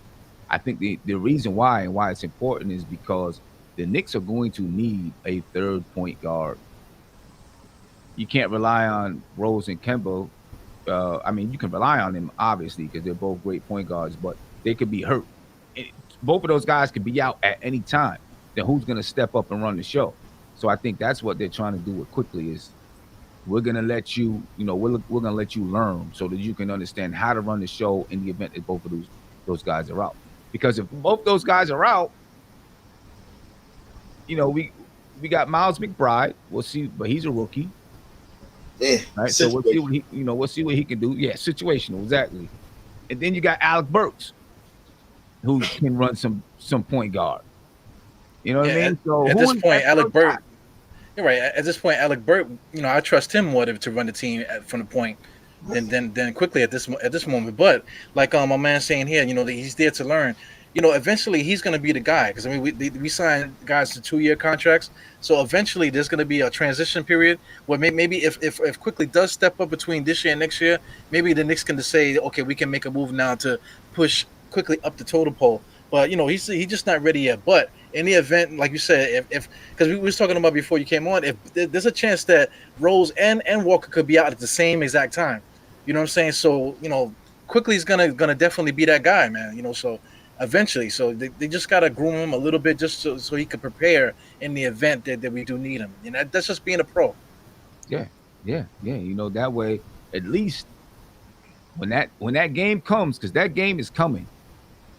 I think the reason why and why it's important is because the Knicks are going to need a third point guard. You can't rely on Rose and Kemba. I mean, you can rely on them, obviously, because they're both great point guards, but they could be hurt. Both of those guys could be out at any time. Then who's going to step up and run the show? So I think that's what they're trying to do with Quickly is we're going to let you, we're going to let you learn so that you can understand how to run the show in the event that both of those guys are out. Because if both those guys are out, we got Miles McBride. We'll see, but he's a rookie. Yeah, right. So we'll see what he can do. Yeah, situational, exactly. And then you got Alec Burks, who can run some point guard. You know what I mean? So at this point, Alec Burks. You're right. At this point, Alec Burks, I trust him more to run the team from the point than Quickly at this moment. But like my man saying here, that he's there to learn. Eventually he's going to be the guy because we signed guys to 2-year contracts, so eventually there's going to be a transition period where maybe if Quickly does step up between this year and next year, maybe the Knicks can just say, okay, we can make a move now to push Quickly up the totem pole. But he's just not ready yet. But in the event, like you said, if because we was talking about before you came on, if there's a chance that Rose and Walker could be out at the same exact time, you know what I'm saying? So Quickly is gonna definitely be that guy, man. So. Eventually, so they just gotta groom him a little bit just so he could prepare in the event that we do need him. That's just being a pro. Yeah. That way, at least when that game comes, because that game is coming.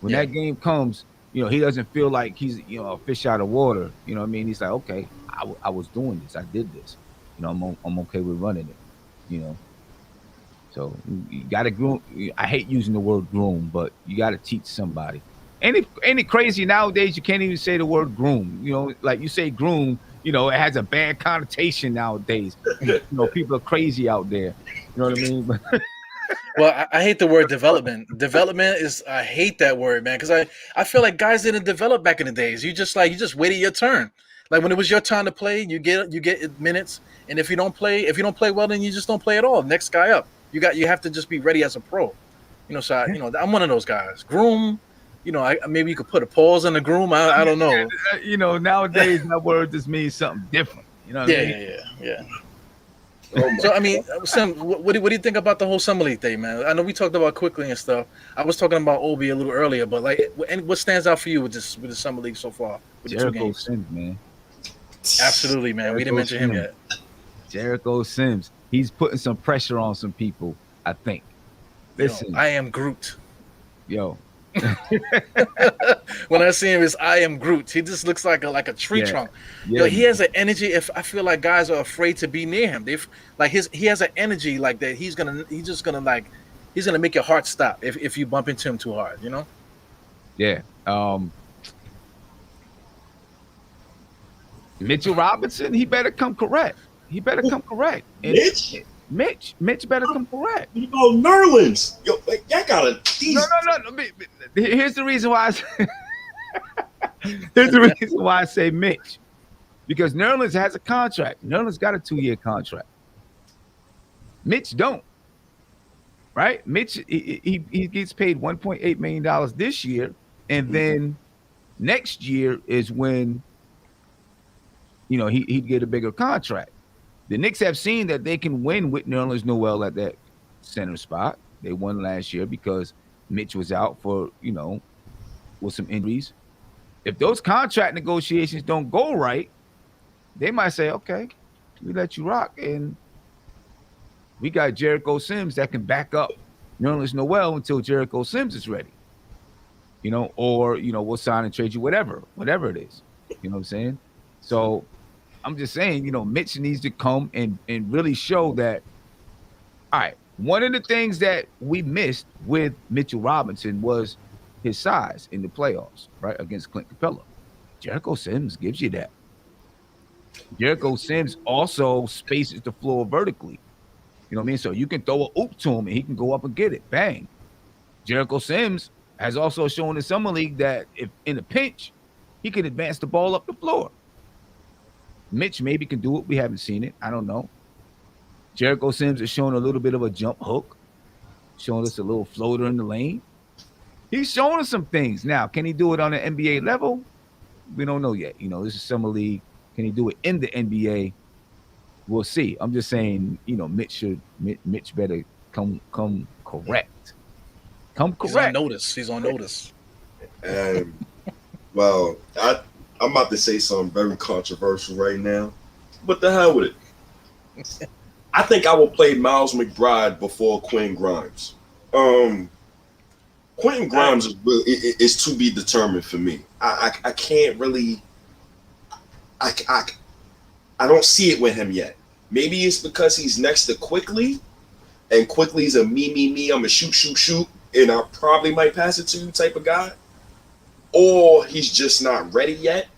When that game comes, he doesn't feel like he's a fish out of water. You know what I mean? He's like, okay, I was doing this, I did this. I'm okay with running it. So you got to groom. I hate using the word groom, but you got to teach somebody. Ain't it crazy nowadays? You can't even say the word groom. Like you say groom, it has a bad connotation nowadays. People are crazy out there. You know what I mean? Well, I hate the word development. I hate that word, man, because I feel like guys didn't develop back in the days. You just waited your turn. Like when it was your time to play, you get minutes, and if you don't play well, then you just don't play at all. Next guy up. You have to just be ready as a pro, So I'm one of those guys. Groom, maybe you could put a pause on the groom. I don't know. Nowadays that word just means something different. What I mean? Yeah. So I mean, Sam, what do you think about the whole Summer League thing, man? I know we talked about Quickly and stuff. I was talking about Obi a little earlier, but what stands out for you with the Summer League so far? With Jericho Sims, man. Absolutely, man. We didn't mention him yet. Jericho Sims. He's putting some pressure on some people, I think. Listen, I am Groot. Yo. When I see him, it's I am Groot. He just looks like a tree trunk. Yeah. He has an energy. If I feel like guys are afraid to be near him, he has an energy like that. He's gonna make your heart stop if you bump into him too hard. Yeah. Mitchell Robinson, he better come correct. And Mitch better come correct. Nerlens. Yo, y'all gotta. No. Here's the reason why. I say Mitch, because Nerlens has a contract. Nerlens got a 2-year contract. Mitch don't. Right? Mitch he gets paid $1.8 million this year, and then next year is when he'd get a bigger contract. The Knicks have seen that they can win with Nerlens Noel at that center spot. They won last year because Mitch was out for, with some injuries. If those contract negotiations don't go right, they might say, okay, we let you rock. And We got Jericho Sims that can back up Nerlens Noel until Jericho Sims is ready. Or we'll sign and trade you, whatever it is. You know what I'm saying? So I'm just saying, Mitch needs to come and really show that. All right, one of the things that we missed with Mitchell Robinson was his size in the playoffs, right, against Clint Capella. Jericho Sims gives you that. Jericho Sims also spaces the floor vertically. You know what I mean? So you can throw a oop to him and he can go up and get it. Bang. Jericho Sims has also shown in Summer League that if in a pinch, he can advance the ball up the floor. Mitch maybe can do it. We haven't seen it. I don't know. Jericho Sims has shown a little bit of a jump hook, showing us a little floater in the lane. He's showing us some things. Now, can he do it on an NBA level? We don't know yet. This is Summer League. Can he do it in the NBA? We'll see. I'm just saying, Mitch better come correct. Come correct. He's on notice. And well, I'm about to say something very controversial right now, but the hell with it. I think I will play Miles McBride before Quentin Grimes. Quentin Grimes is to be determined for me. I can't really. I don't see it with him yet. Maybe it's because he's next to Quickly, and Quickly's a me. I'm a shoot, and I probably might pass it to you type of guy. Or he's just not ready yet.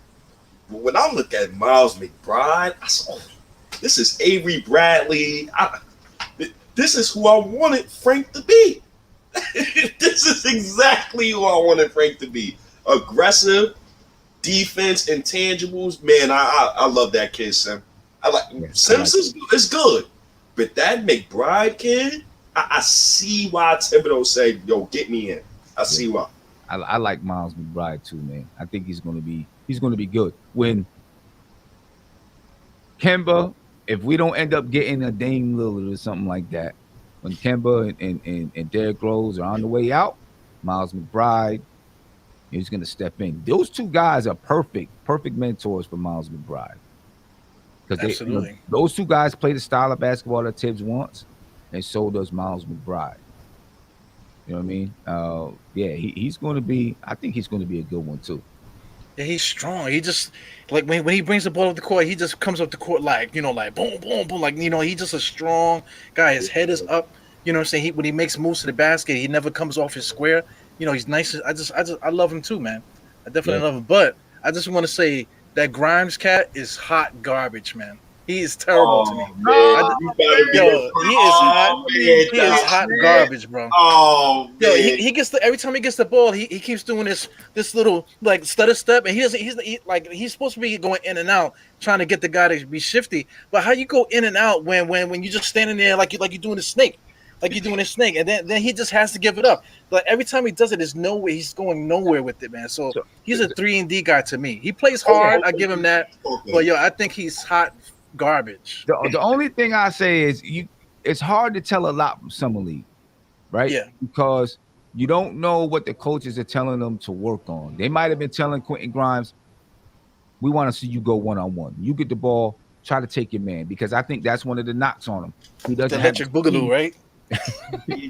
But when I look at Miles McBride, I saw, this is Avery Bradley. This is who I wanted Frank to be. This is exactly who I wanted Frank to be. Aggressive, defense, intangibles. Man, I love that kid, Sim. Sims is good. But that McBride kid, I see why Thibodeau said, yo, get me in. I see why. I like Miles McBride too, man. I think he's gonna be good. When Kemba, if we don't end up getting a Dame Lillard or something like that, when Kemba and Derrick Rose are on the way out, Miles McBride is gonna step in. Those two guys are perfect mentors for Miles McBride. Because those two guys play the style of basketball that Thibs wants, and so does Miles McBride. You know what I mean? He's going to be. I think he's going to be a good one too. Yeah, he's strong. He just when he brings the ball up the court, he just comes up the court like boom, boom, boom. He's just a strong guy. His head is up. You know what I'm saying? When he makes moves to the basket, he never comes off his square. He's nice. I love him too, man. I definitely love him. But I just want to say that Grimes cat is hot garbage, man. He is terrible to me. He is hot garbage, bro. Oh, man. He gets every time he gets the ball, he keeps doing this little like stutter step, and he's supposed to be going in and out, trying to get the guy to be shifty. But how you go in and out when you just standing there like you're doing a snake, and then he just has to give it up. But every time he does it, there's no way he's going nowhere with it, man. So he's a 3-and-D guy to me. He plays hard, I give him that. But I think he's hot garbage. The only thing I say is it's hard to tell a lot from Summer League, right? Yeah. Because you don't know what the coaches are telling them to work on. They might have been telling Quentin Grimes, we want to see you go one-on-one. You get the ball, try to take your man, because I think that's one of the knocks on him. He doesn't have boogaloo, right? He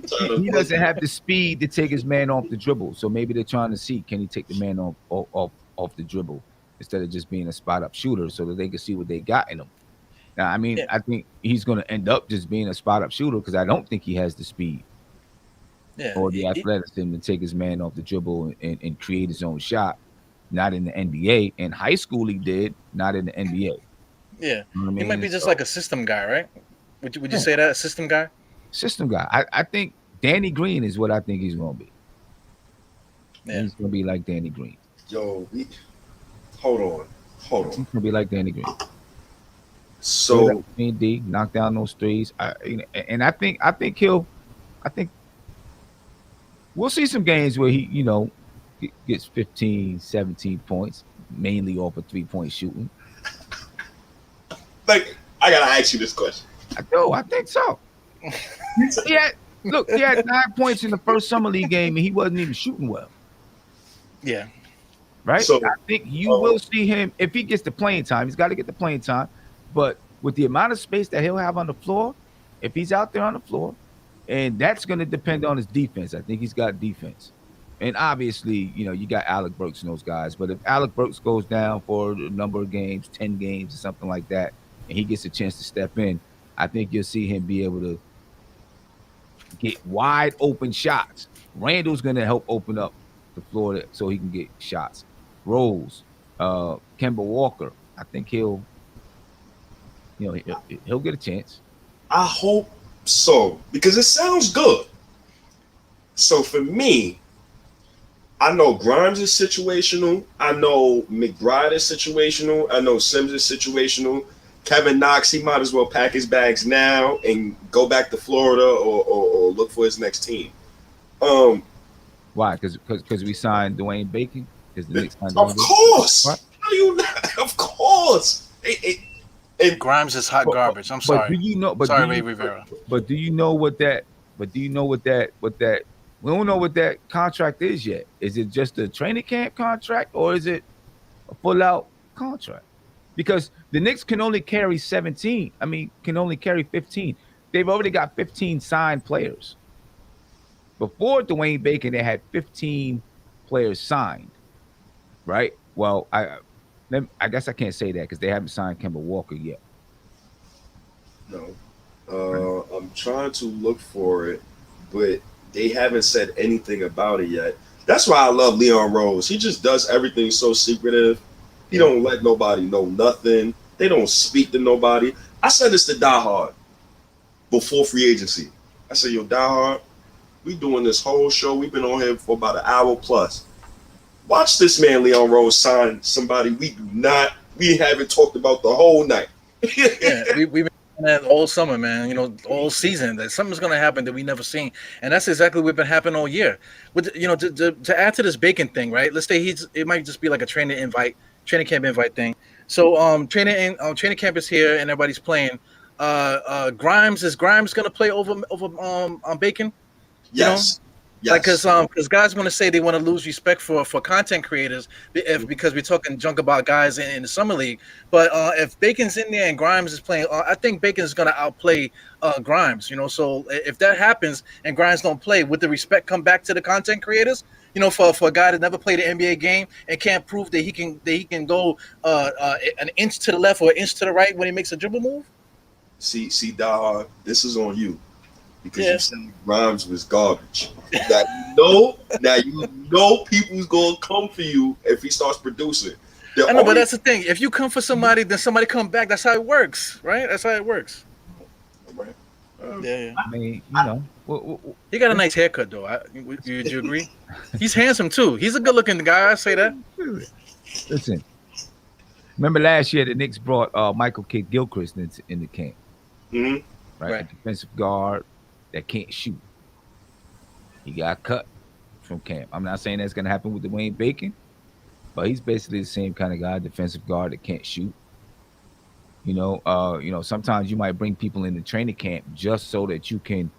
doesn't have the speed to take his man off the dribble. So maybe they're trying to see, can he take the man off the dribble instead of just being a spot-up shooter so that they can see what they got in him. Now, I mean, I think he's going to end up just being a spot-up shooter because I don't think he has the speed or the athleticism to take his man off the dribble and create his own shot. Not in the NBA. In high school, he did. Not in the NBA. Yeah. You know he might be just like a system guy, right? Would you say that, a system guy? System guy. I think Danny Green is what I think he's going to be. Yeah. He's going to be like Danny Green. Yo, hold on. He's going to be like Danny Green. So D, knock down those threes. I think we'll see some games where he, gets 15, 17 points, mainly off of 3-point shooting. Like, I gotta ask you this question. I think so. He had 9 points in the first Summer League game, and he wasn't even shooting well. Yeah. Right? So I think you will see him, if he gets the playing time, he's got to get the playing time. But with the amount of space that he'll have on the floor, if he's out there on the floor, and that's going to depend on his defense. I think he's got defense. And obviously, you got Alec Burks and those guys. But if Alec Burks goes down for a number of games, 10 games or something like that, and he gets a chance to step in, I think you'll see him be able to get wide open shots. Randall's going to help open up the floor so he can get shots. Rose, Kemba Walker, I think he'll get a chance. I hope so, because it sounds good. So for me, I know Grimes is situational. I know McBride is situational. I know Sims is situational. Kevin Knox, he might as well pack his bags now and go back to Florida or look for his next team. Why? Because we signed Dwayne Bacon? Because the Knicks signed Of course. What? How you not? Of course. And Grimes is hot garbage. I'm sorry. But do you know? Sorry, Ray Rivera. But do you know what that? But do you know what that? We don't know what that contract is yet. Is it just a training camp contract or is it a full out contract? Because the Knicks can only carry 17. I mean, can only carry 15. They've already got 15 signed players. Before Dwayne Bacon, they had 15 players signed, right? Well, I guess I can't say that because they haven't signed Kemba Walker yet. No. I'm trying to look for it, but they haven't said anything about it yet. That's why I love Leon Rose. He just does everything so secretive. He don't let nobody know nothing. They don't speak to nobody. I said this to Diehard before free agency. I said, yo, Diehard, we doing this whole show. We've been on here for about an hour plus. Watch this man, Leon Rose, sign somebody we haven't talked about the whole night. Yeah, we've been that all summer, man. All season. That something's gonna happen that we never seen, and that's exactly what's been happening all year. With to add to this Bacon thing, right? Let's say it might just be like a training camp invite thing. So training camp is here and everybody's playing. Grimes gonna play over Bacon? Yes. Like because guys want to say they want to lose respect for content creators because we're talking junk about guys in the summer league. But if Bacon's in there and Grimes is playing, I think Bacon's gonna outplay Grimes. So if that happens and Grimes don't play, would the respect come back to the content creators? For a guy that never played an NBA game and can't prove that he can go an inch to the left or an inch to the right when he makes a dribble move. See, Diehard, this is on you. Because you said Grimes was garbage. Now you know people's gonna come for you if he starts producing. I know, but that's the thing. If you come for somebody, then somebody come back. That's how it works, right? That's how it works. Right. Yeah. I mean, he got a nice haircut, though. Would you agree? He's handsome too. He's a good-looking guy. I say that. Listen, remember last year the Knicks brought Michael Kidd-Gilchrist in the camp, right? A defensive guard that can't shoot. He got cut from camp. I'm not saying that's going to happen with Dwayne Bacon, but he's basically the same kind of guy, defensive guard that can't shoot. Sometimes you might bring people in the training camp just so that you can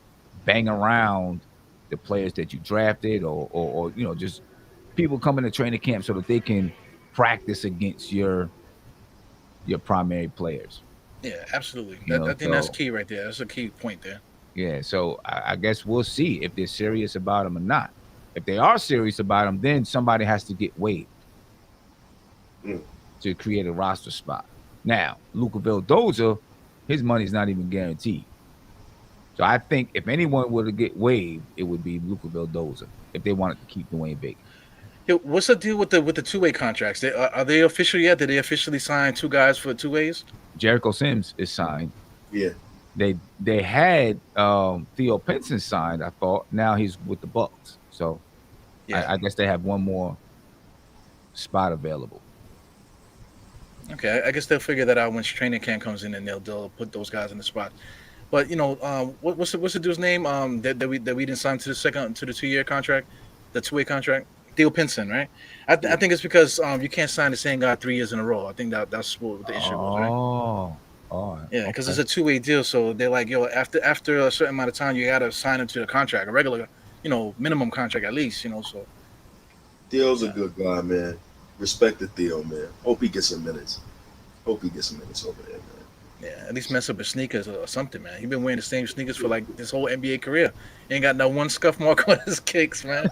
bang around the players that you drafted or just people come into training camp so that they can practice against your primary players. Yeah, absolutely. I think that's key right there. That's a key point there. Yeah, so I guess we'll see if they're serious about him or not. If they are serious about him, then somebody has to get waived to create a roster spot. Now, Luka Vildoza, his money's not even guaranteed. So I think if anyone were to get waived, it would be Luka Vildoza if they wanted to keep Dwayne Bacon. Yo, what's the deal with the two-way contracts? Are they official yet? Did they officially sign two guys for two ways? Jericho Sims is signed. Yeah. They had Theo Pinson signed, I thought. Now he's with the Bucks. So I guess they have one more spot available. Okay, I guess they'll figure that out when training camp comes in and they'll put those guys in the spot. But what's the dude's name that we didn't sign to the 2-year contract, the two-way contract? Theo Pinson, right? I think it's because you can't sign the same guy 3 years in a row. I think that's what the issue was, right? Yeah, because it's a two-way deal. So they're like, yo, after a certain amount of time, you gotta sign him to the contract, a regular, minimum contract at least, So Theo's a good guy, man. Respect to Theo, man. Hope he gets some minutes. Over there, man. Yeah, at least mess up his sneakers or something, man. He been wearing the same sneakers for like his whole NBA career. He ain't got not one scuff mark on his kicks, man.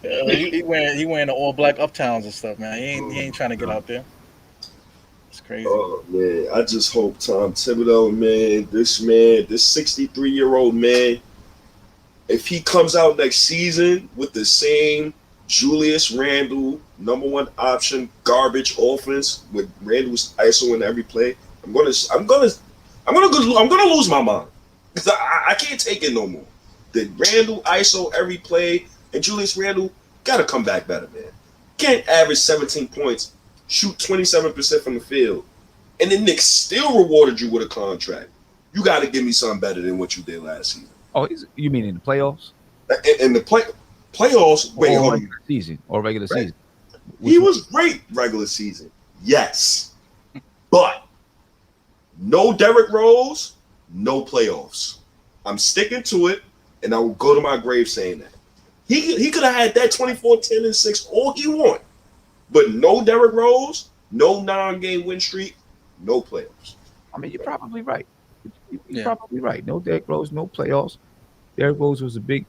He wearing the all black Uptowns and stuff, man. He ain't trying to get out there. It's crazy. Oh man, I just hope Tom Thibodeau, man, this 63-year-old man, if he comes out next season with the same Julius Randle #1 option garbage offense with Randle's ISO in every play, I'm gonna lose my mind because I can't take it no more. The Randle ISO every play and Julius Randle gotta come back better, man. Can't average 17 points, shoot 27% from the field, and the Knicks still rewarded you with a contract. You got to give me something better than what you did last season. Oh, you mean in the playoffs? In the playoffs, wait, hold on. Regular season. He was great regular season, yes, but no Derrick Rose, no playoffs. I'm sticking to it, and I will go to my grave saying that. He could have had that 24, 10, and 6 all he want, but no Derrick Rose, no 9-game win streak, no playoffs. I mean, you're probably right. You're probably right. No Derrick Rose, no playoffs. Derrick Rose was a big,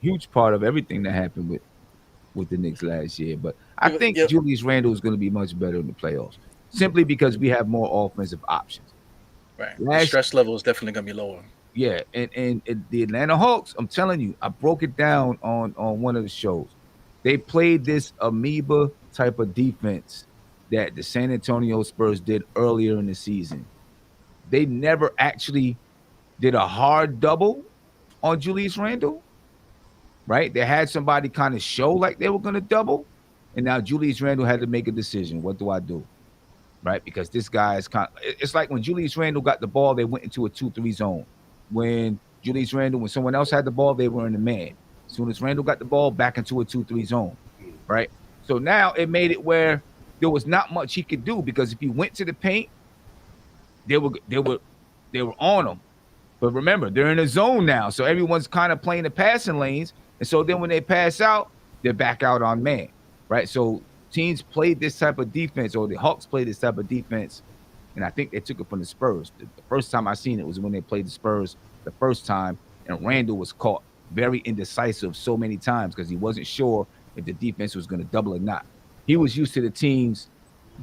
huge part of everything that happened with the Knicks last year. But I think Julius Randle is going to be much better in the playoffs, simply because we have more offensive options. Right. The stress level is definitely going to be lower. Yeah, and the Atlanta Hawks, I'm telling you, I broke it down on one of the shows. They played this amoeba type of defense that the San Antonio Spurs did earlier in the season. They never actually did a hard double on Julius Randle, right? They had somebody kind of show like they were going to double, and now Julius Randle had to make a decision. What do I do? Right? Because this guy is it's like when Julius Randle got the ball, they went into a 2-3 zone. When someone else had the ball, they were in the man. As soon as Randle got the ball, back into a 2-3 zone, right? So now it made it where there was not much he could do, because if he went to the paint, they were on him. But remember, they're in a zone now, so everyone's kind of playing the passing lanes, and so then when they pass out, they're back out on man, right? So teams played this type of defense, or the Hawks played this type of defense, and I think they took it from the Spurs. The first time I seen it was when they played the Spurs the first time, and Randle was caught very indecisive so many times because he wasn't sure if the defense was going to double or not. He was used to the teams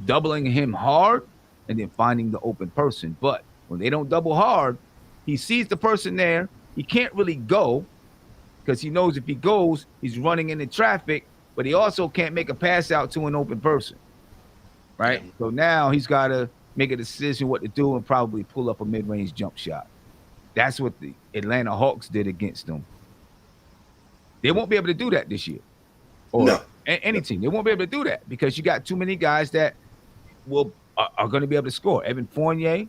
doubling him hard and then finding the open person. But when they don't double hard, he sees the person there. He can't really go because he knows if he goes, he's running into traffic, but he also can't make a pass out to an open person, right? So now he's got to make a decision what to do and probably pull up a mid-range jump shot. That's what the Atlanta Hawks did against them. They won't be able to do that this year. Or any team. They won't be able to do that because you got too many guys that are going to be able to score. Evan Fournier,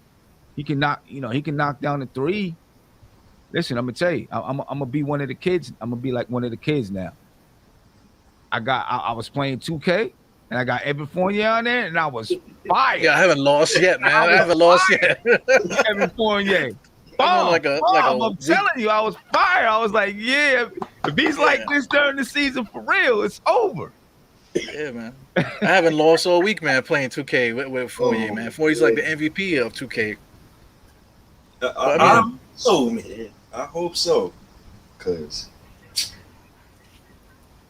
he can knock down the three. Listen, I'm gonna tell you, I'm gonna be one of the kids. I'm gonna be like one of the kids now. I was playing 2K and I got Evan Fournier on there and I was fired. Yeah, I haven't lost yet, man. I haven't lost yet. Evan Fournier. I'm telling you, I was fired. I was like, yeah, if he's like this during the season for real, it's over. Yeah, man. I haven't lost all week, man, playing 2K with Fournier, man. Fournier's like the MVP of 2K. I hope so. Because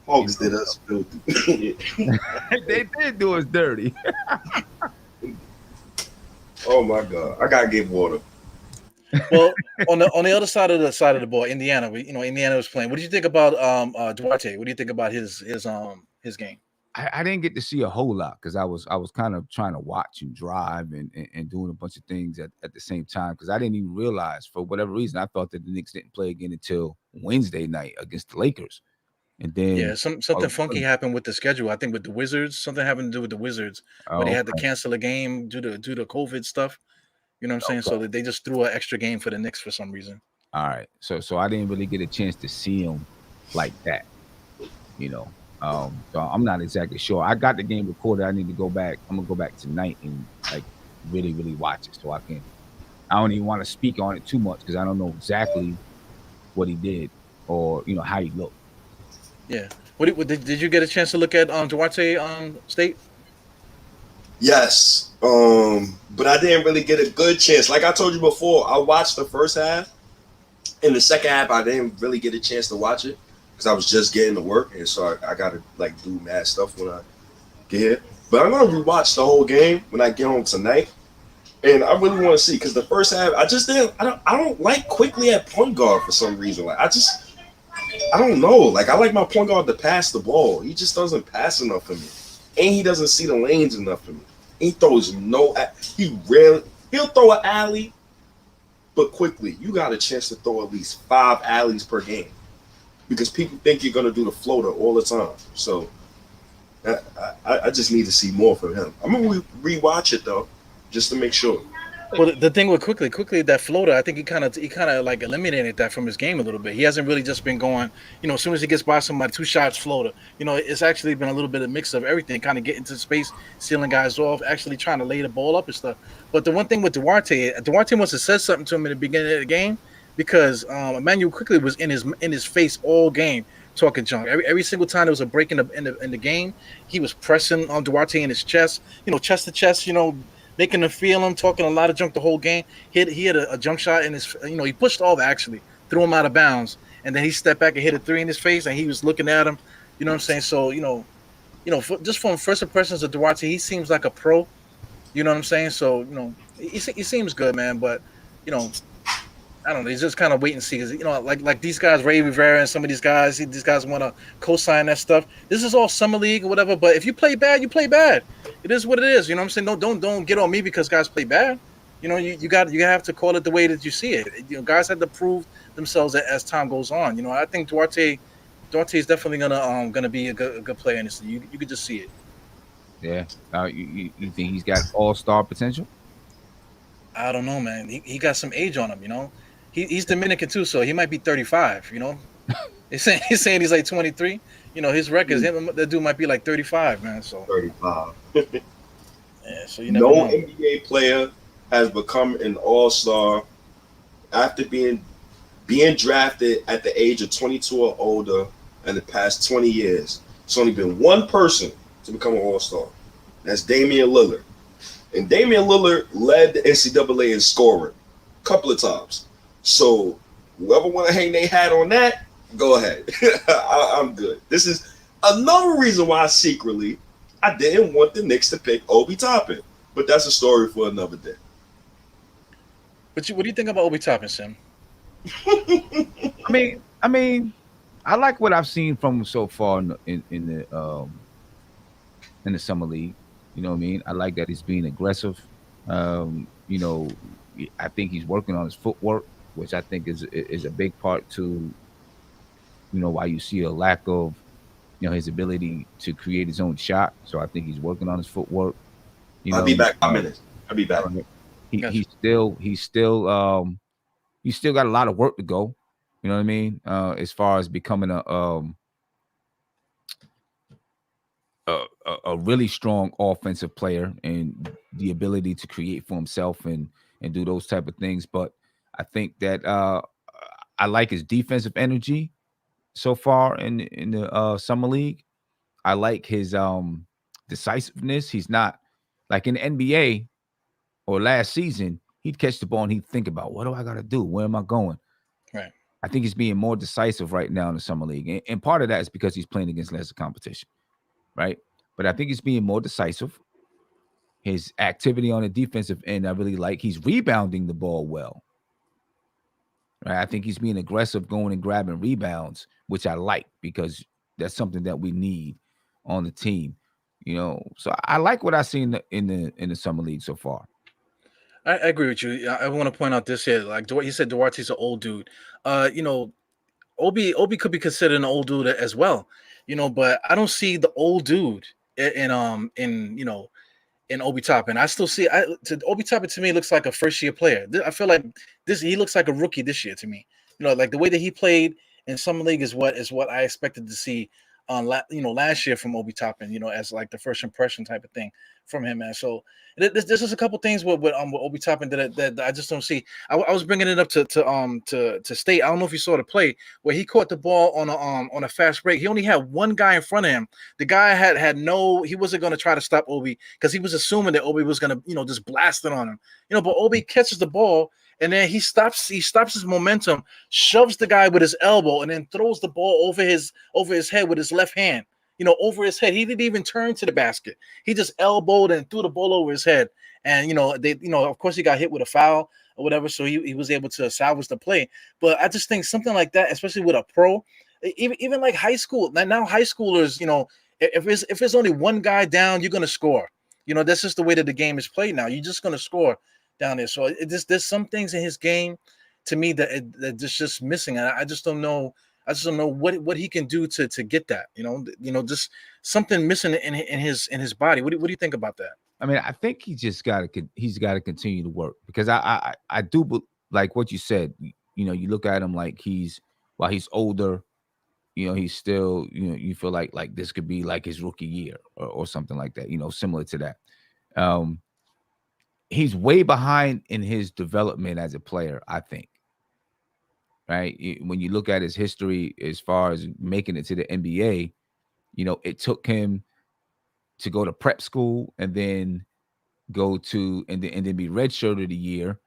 Hawks did us filthy. They did do us dirty. Oh, my God. I got to get water. Well, on the other side of the ball, Indiana, Indiana was playing. What did you think about Duarte? What do you think about his game? I didn't get to see a whole lot because I was kind of trying to watch and drive and doing a bunch of things at the same time because I didn't even realize, for whatever reason, I thought that the Knicks didn't play again until Wednesday night against the Lakers. And then something funky happened with the schedule. I think with the Wizards, something happened to do with the Wizards where they had to cancel a game due to COVID stuff. You know what I'm saying? So they just threw an extra game for the Knicks for some reason. All right. So I didn't really get a chance to see him like that, So I'm not exactly sure. I got the game recorded. I need to go back. I'm gonna go back tonight and really, really watch it so I don't even want to speak on it too much because I don't know exactly what he did or how he looked. Yeah. What did you get a chance to look at Duarte State? Yes. But I didn't really get a good chance. Like I told you before, I watched the first half. In the second half, I didn't really get a chance to watch it because I was just getting to work, and so I gotta like do mad stuff when I get here. But I'm gonna rewatch the whole game when I get home tonight, and I really want to see because the first half, I just didn't. I don't like quickly at point guard for some reason. Like I don't know. Like I like my point guard to pass the ball. He just doesn't pass enough for me, and he doesn't see the lanes enough for me. He throws no. He'll throw an alley, but quickly you got a chance to throw at least 5 alleys per game because people think you're gonna do the floater all the time. So I just need to see more from him. I'm gonna rewatch it though, just to make sure. Well, the thing with quickly that floater, I think he kind of like eliminated that from his game a little bit. He hasn't really just been going, as soon as he gets by somebody, 2 shots floater. It's actually been a little bit of mix of everything, kind of get into space, sealing guys off, actually trying to lay the ball up and stuff. But the one thing with Duarte must have said something to him in the beginning of the game because Emmanuel quickly was in his face all game talking junk. Every single time there was a break in the game, he was pressing on Duarte in his chest, chest to chest, making him feel him, talking a lot of junk the whole game. He had a jump shot in his, he pushed off actually, threw him out of bounds, and then he stepped back and hit a 3 in his face, and he was looking at him. You know what I'm saying? So just from first impressions of Duarte, he seems like a pro. You know what I'm saying? So he seems good, man. But I don't know. He's just kind of wait and see because like these guys, Ray Rivera and some of these guys want to co-sign that stuff. This is all summer league or whatever. But if you play bad, you play bad. It is what it is. You know what I'm saying? Don't get on me because guys play bad. You have to call it the way that you see it. Guys have to prove themselves as time goes on. I think Duarte is definitely gonna be a good player in this league. You could just see it. Yeah. You think he's got all-star potential? I don't know, man. He got some age on him. He's Dominican too, so he might be 35. He's saying he's like 23. His records, that dude might be like 35, man. So 35. Yeah, so you never No know. NBA player has become an all-star after being drafted at the age of 22 or older in the past 20 years. It's only been one person to become an all-star. That's Damian Lillard. And Damian Lillard led the NCAA in scoring a couple of times. So whoever want to hang their hat on that, go ahead. I'm good. This is another reason why secretly I didn't want the Knicks to pick Obi Toppin. But that's a story for another day. But what do you think about Obi Toppin, Sim? I mean, I like what I've seen from him so far in the summer league. You know what I mean? I like that he's being aggressive. I think he's working on his footwork, which I think is a big part to why you see a lack of his ability to create his own shot. So I think he's working on his footwork. I'll be back 5 minutes. I'll be back. He's still got a lot of work to go. You know what I mean? As far as becoming a really strong offensive player and the ability to create for himself and do those type of things. But I think that I like his defensive energy so far in the summer league. I like his decisiveness. He's not like in the NBA or last season. He'd catch the ball and he'd think about, what do I got to do? Where am I going? Right. I think he's being more decisive right now in the summer league. And part of that is because he's playing against lesser competition. Right. But I think he's being more decisive. His activity on the defensive end, I really like. He's rebounding the ball well. Right. I think he's being aggressive, going and grabbing rebounds, which I like because that's something that we need on the team. So I like what I see in the summer league so far. I agree with you. I want to point out this here. Like you said, Duarte's an old dude. Obi could be considered an old dude as well. But I don't see the old dude in Obi Toppin. I still see Obi Toppin to me looks like a first year player. I feel like he looks like a rookie this year to me. Like the way that he played in summer league is what I expected to see last year from Obi Toppin, as like the first impression type of thing from him, man. So this is a couple things with Obi Toppin that I just don't see. I was bringing it up to State. I don't know if you saw the play where he caught the ball on a fast break. He only had one guy in front of him. The guy he wasn't going to try to stop Obi because he was assuming that Obi was going to just blast it on him. But Obi catches the ball. And then he stops his momentum, shoves the guy with his elbow, and then throws the ball over his head with his left hand. Over his head. He didn't even turn to the basket. He just elbowed and threw the ball over his head. And of course he got hit with a foul or whatever, so he was able to salvage the play. But I just think something like that, especially with a pro, even like high school. Now high schoolers, if there's only one guy down, you're gonna score. That's just the way that the game is played now. You're just gonna score down there. So there's some things in his game to me that just missing. And I just don't know. I just don't know what he can do to get that. Just something missing in his body. What do you think about that? I mean, I think he's got to continue to work, because I do like what you said. You look at him like while he's older, he's still, you feel like this could be like his rookie year or something like that. Similar to that. He's way behind in his development as a player, I think. Right? When you look at his history as far as making it to the NBA, it took him to go to prep school and then go to and then be redshirted a year,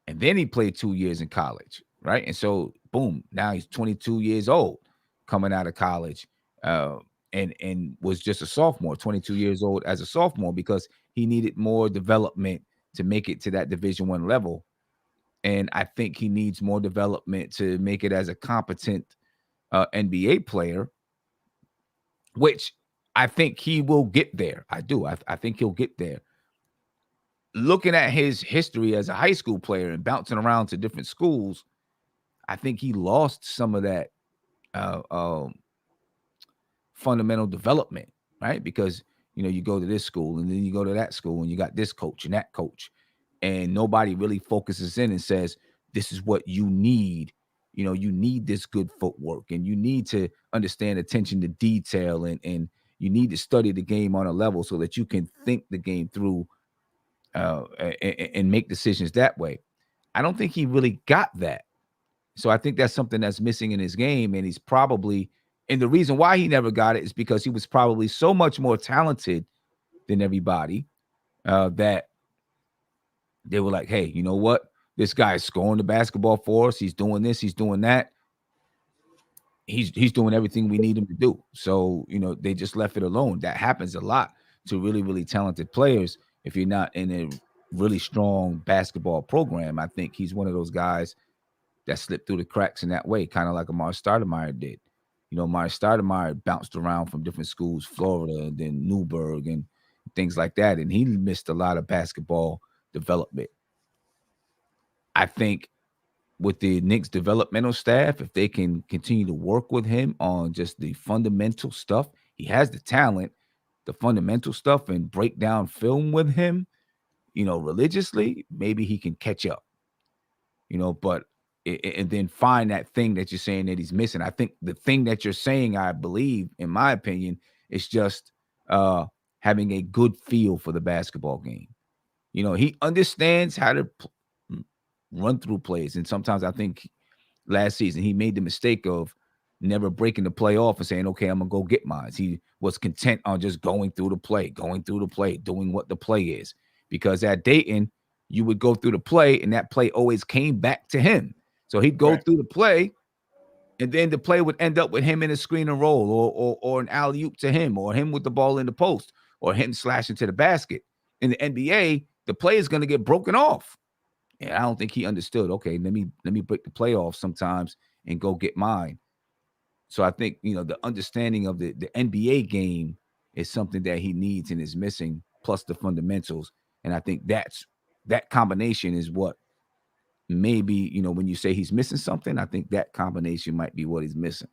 and then he played 2 years in college, right? And so, boom, now he's 22 years old coming out of college, and was just a sophomore, 22 years old as a sophomore, because he needed more development to make it to that Division I level. And I think he needs more development to make it as a competent NBA player, which I think he will get there. I do. I think he'll get there. Looking at his history as a high school player and bouncing around to different schools, I think he lost some of that fundamental development, right? Because, you go to this school and then you go to that school and you got this coach and that coach, and nobody really focuses in and says, this is what you need. You need this good footwork, and you need to understand attention to detail, and you need to study the game on a level so that you can think the game through and make decisions that way. I don't think he really got that. So I think that's something that's missing in his game. And the reason why he never got it is because he was probably so much more talented than everybody that they were like, hey, you know what? This guy's scoring the basketball for us. He's doing this. He's doing that. He's doing everything we need him to do. So, they just left it alone. That happens a lot to really, really talented players. If you're not in a really strong basketball program, I think he's one of those guys that slipped through the cracks in that way, kind of like Amari Stoudemire did. Amari Stoudemire bounced around from different schools, Florida, and then Newburgh and things like that, and he missed a lot of basketball development. I think with the Knicks developmental staff, if they can continue to work with him on just the fundamental stuff, he has the talent, the fundamental stuff, and break down film with him, religiously, maybe he can catch up, but and then find that thing that you're saying that he's missing. I think the thing that you're saying, I believe, in my opinion, is just having a good feel for the basketball game. He understands how to run through plays. And sometimes I think last season he made the mistake of never breaking the play off and saying, okay, I'm going to go get mine. He was content on just going through the play, doing what the play is. Because at Dayton, you would go through the play and that play always came back to him. So he'd go through the play, and then the play would end up with him in a screen and roll or an alley-oop to him, or him with the ball in the post, or him slashing to the basket. In the NBA, the play is going to get broken off. And I don't think he understood, okay, let me break the play off sometimes and go get mine. So I think, the understanding of the NBA game is something that he needs and is missing, plus the fundamentals. And I think that combination is what maybe, when you say he's missing something, I think that combination might be what he's missing.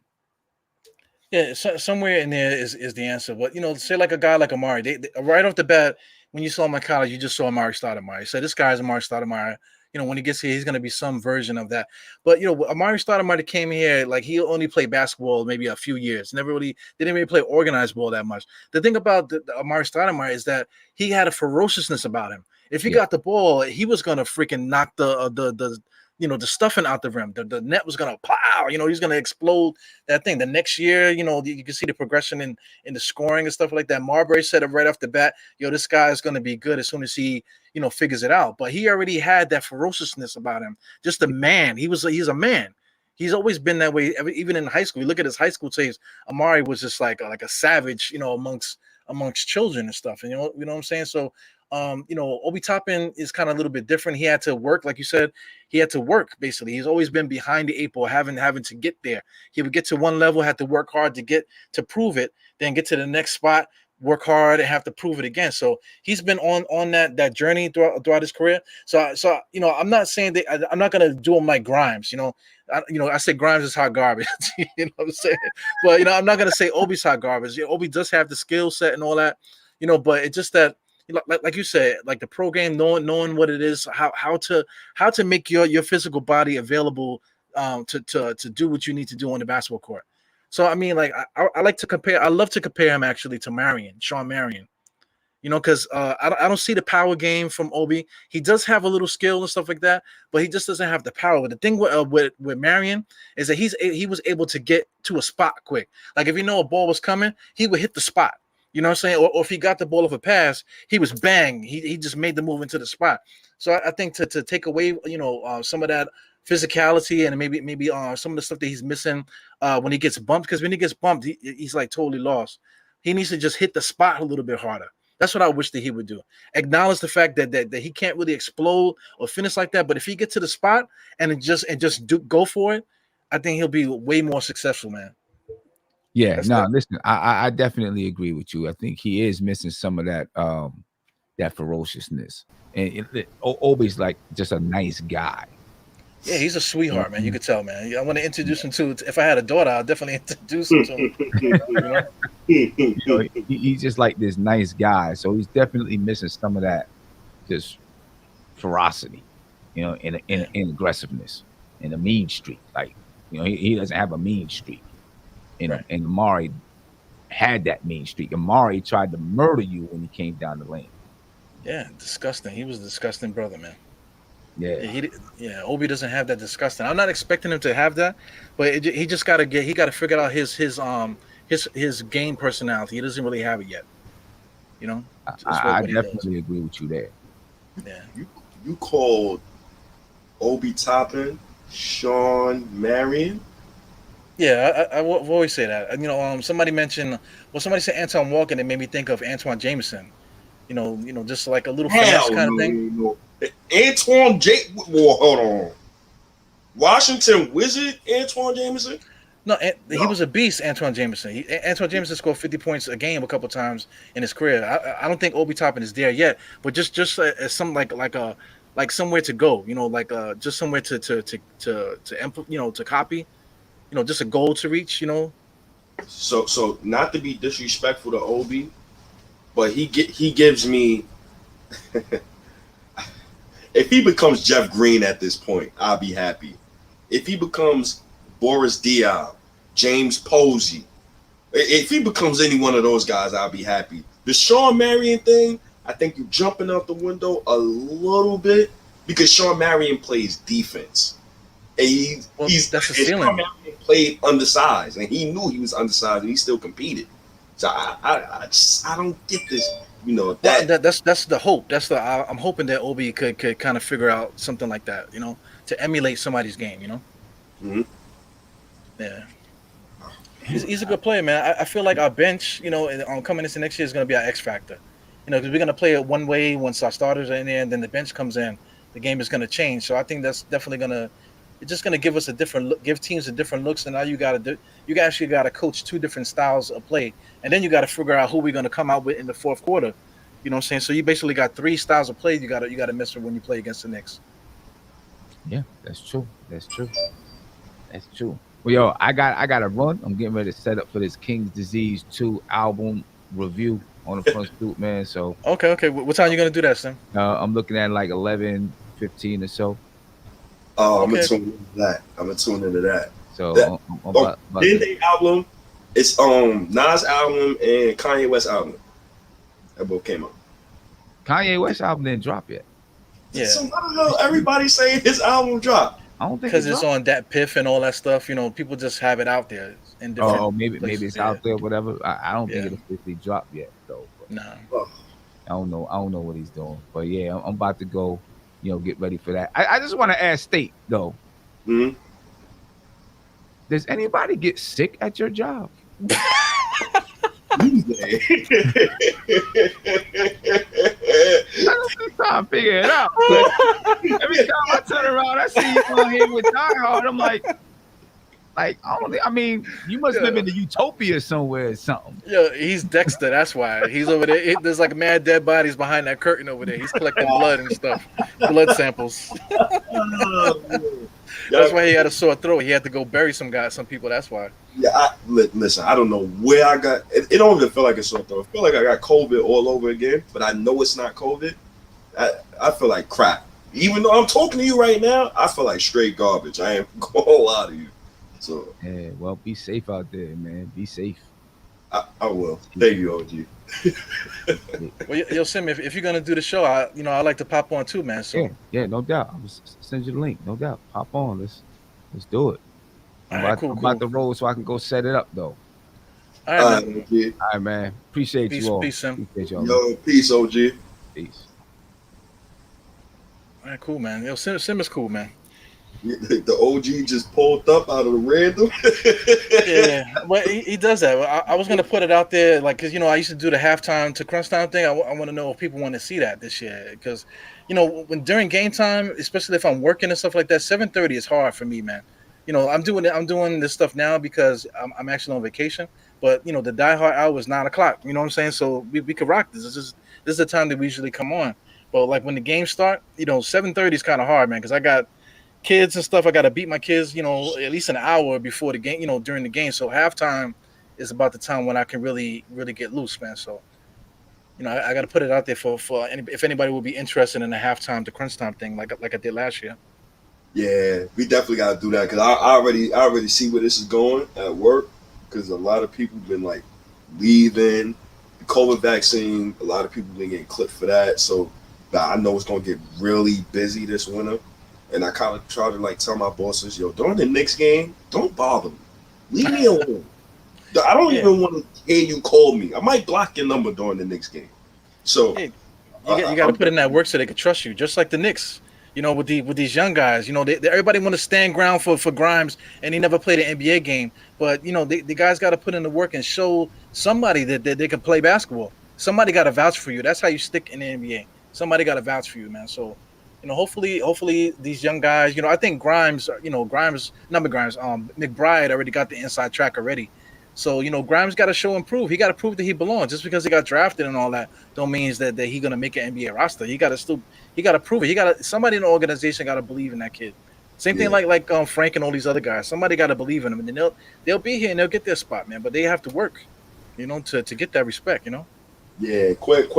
Yeah, somewhere in there is the answer. But, say like a guy like Amari, they right off the bat, when you saw him in college, you just saw Amari Stoudemire. You said, this guy is Amari Stoudemire. when he gets here, he's going to be some version of that. But Amari Stoudemire came here, like, he only played basketball maybe a few years. Didn't really play organized ball that much. The thing about the Amari Stoudemire is that he had a ferociousness about him. If he got the ball, he was going to freaking knock the stuffing out the rim. The net was going to plow. He's going to explode that thing. The next year, you can see the progression in the scoring and stuff like that. Marbury said it right off the bat, this guy is going to be good as soon as he, figures it out. But he already had that ferociousness about him. Just a man. He's a man. He's always been that way. Even in high school, you look at his high school tapes. Amari was just like a savage, amongst children and stuff. And you know what I'm saying? So, Obi Toppin is kind of a little bit different. He had to work, like you said. He had to work, basically. He's always been behind the eight ball, having to get there. He would get to one level, had to work hard to prove it, then get to the next spot, work hard, and have to prove it again. So he's been on that journey throughout his career. So I'm not saying that I'm not gonna do him like Grimes. I say Grimes is hot garbage. You know what I'm saying? But I'm not gonna say Obi's hot garbage. Obi does have the skill set and all that. But it's just that. Like you said, like the pro game, knowing what it is, how to make your physical body available to do what you need to do on the basketball court. So I mean, like I like to compare. I love to compare him actually to Sean Marion. Because I don't see the power game from Obi. He does have a little skill and stuff like that, but he just doesn't have the power. But the thing with Marion is that he was able to get to a spot quick. Like if a ball was coming, he would hit the spot. You know what I'm saying? Or if he got the ball off a pass, he was bang. He just made the move into the spot. So I think to take away, some of that physicality and maybe some of the stuff that he's missing when he gets bumped, because when he gets bumped, he's like totally lost. He needs to just hit the spot a little bit harder. That's what I wish that he would do. Acknowledge the fact that he can't really explode or finish like that. But if he gets to the spot and just go for it, I think he'll be way more successful, man. Yeah, listen, I definitely agree with you. I think he is missing some of that that ferociousness. And Obi's like just a nice guy. Yeah, he's a sweetheart, man. You could tell, man. I want to introduce him to. If I had a daughter, I'll definitely introduce him to him. He's just like this nice guy. So he's definitely missing some of that just ferocity, and aggressiveness and a mean streak. Like, he doesn't have a mean streak. And Amari had that mean streak. Amari tried to murder you when he came down the lane. Yeah, disgusting. He was a disgusting brother, man. Yeah. Obi doesn't have that disgusting. I'm not expecting him to have that, but he just got to figure out his game personality. He doesn't really have it yet. I definitely agree with you there. Yeah. You called Obi Toppin Sean Marion? Yeah, I always say that. Somebody said Antoine Walker, and it made me think of Antoine Jameson. Just like a little finesse kind of thing. No. Antoine hold on. Washington Wizard Antoine Jameson? No, he was a beast, Antoine Jameson. Antoine Jameson scored 50 points a game a couple times in his career. I don't think Obi Toppin is there yet, but just as some like somewhere to go. Just somewhere to copy. Just a goal to reach, So not to be disrespectful to Obi, but he gives me if he becomes Jeff Green at this point, I'll be happy. If he becomes Boris Diaw, James Posey, if he becomes any one of those guys, I'll be happy. The Sean Marion thing, I think you're jumping out the window a little bit because Sean Marion plays defense. And that's a ceiling. Played undersized, and he knew he was undersized, and he still competed. So I don't get this. That's the hope. I'm hoping that Obi could kind of figure out something like that. To emulate somebody's game. Mm-hmm. Yeah. He's a good player, man. I feel like our bench, coming into next year is going to be our X factor. Because we're going to play it one way once our starters are in there, and then the bench comes in. The game is going to change. So I think that's definitely going to. It's just going to give us give teams a different looks. And now you actually got to coach two different styles of play, and then you got to figure out who we're going to come out with in the fourth quarter. You know what I'm saying? So you basically got three styles of play. You got to mess with when you play against the Knicks. Yeah, that's true. Well, yo, I got to run. I'm getting ready to set up for this King's Disease 2 album review on the front stoop, man. So okay. What time are you going to do that, Sam? I'm looking at like 11 15 or so. Oh, I'm Okay. gonna tune into that. I'm gonna tune into that. So That- I'm about Then to- they album, it's Nas album and Kanye West album. That both came out. Kanye West album didn't drop yet. Yeah. So I don't know. Everybody's saying his album dropped. I don't think Because it it's dropped. on that Piff and all that stuff. You know, people just have it out there in different. Oh, maybe places, it's yeah. out there, whatever. I don't think Yeah. it officially dropped yet, though. But Nah. I don't know. I don't know what he's doing. But yeah, I'm about to go. Get ready for that. I just want to ask State though. Mhm. Does anybody get sick at your job? Tuesday. I'm just trying to figure it out. But every time I turn around, I see you on here with Diehard. I'm like, I mean, you must live in the utopia somewhere or something. Yeah, he's Dexter. That's why he's over there. There's like mad dead bodies behind that curtain over there. He's collecting blood and stuff, blood samples. That's why he had a sore throat. He had to go bury some people. That's why. Yeah, listen, I don't know where I got it. It don't even feel like it's sore throat. I feel like I got COVID all over again, but I know it's not COVID. I feel like crap. Even though I'm talking to you right now, I feel like straight garbage. I ain't gonna lie to you. So Yeah, well, be safe out there, man. Be safe. I will. Thank you, OG. Well, yo, Sim, if you're gonna do the show, I like to pop on too, man. So Yeah, no doubt. I'm gonna send you the link. No doubt. Pop on. Let's do it. all right, cool, I'm cool. about to roll so I can go set it up though. All right, man. OG. All right, man. Appreciate Peace, you all. peace, Sim. Appreciate y'all. Yo, peace, OG. Peace. All right, cool, man. Yo, Sim is cool, man. The OG just pulled up out of the random. Yeah, but he does that. I was gonna put it out there, like, cause I used to do the halftime to crunch time thing. I want to know if people want to see that this year, because when during game time, especially if I'm working and stuff like that, 7:30 is hard for me, man. I'm doing this stuff now because I'm actually on vacation. But the diehard hour is 9 o'clock. You know what I'm saying? So we could rock this. This is the time that we usually come on. But like when the games start, 7:30 is kind of hard, man, because I got kids and stuff. I got to beat my kids, at least an hour before the game, during the game. So halftime is about the time when I can really, really get loose, man. So, I got to put it out there for if anybody would be interested in the halftime to crunch time thing, like I did last year. Yeah, we definitely got to do that because I already see where this is going at work because a lot of people been like leaving the COVID vaccine. A lot of people been getting clipped for that. So I know it's going to get really busy this winter. And I kind of try to tell my bosses, yo, during the Knicks game, don't bother me. Leave me alone. I don't even want to hear you call me. I might block your number during the Knicks game. So Hey, you got to put in that work so they can trust you, just like the Knicks. With these young guys, everybody want to stand ground for Grimes, and he never played an NBA game. But the guys got to put in the work and show somebody that they can play basketball. Somebody got to vouch for you. That's how you stick in the NBA. Somebody got to vouch for you, man. So. Hopefully these young guys, I think McBride already got the inside track already. So, Grimes got to show and prove. He got to prove that he belongs. Just because he got drafted and all that don't means that he going to make an NBA roster. He got to prove it. Somebody in the organization got to believe in that kid. Same thing like Frank and all these other guys. Somebody got to believe in him, and then they'll be here and they'll get their spot, man. But they have to work, to get that respect, Yeah, quick.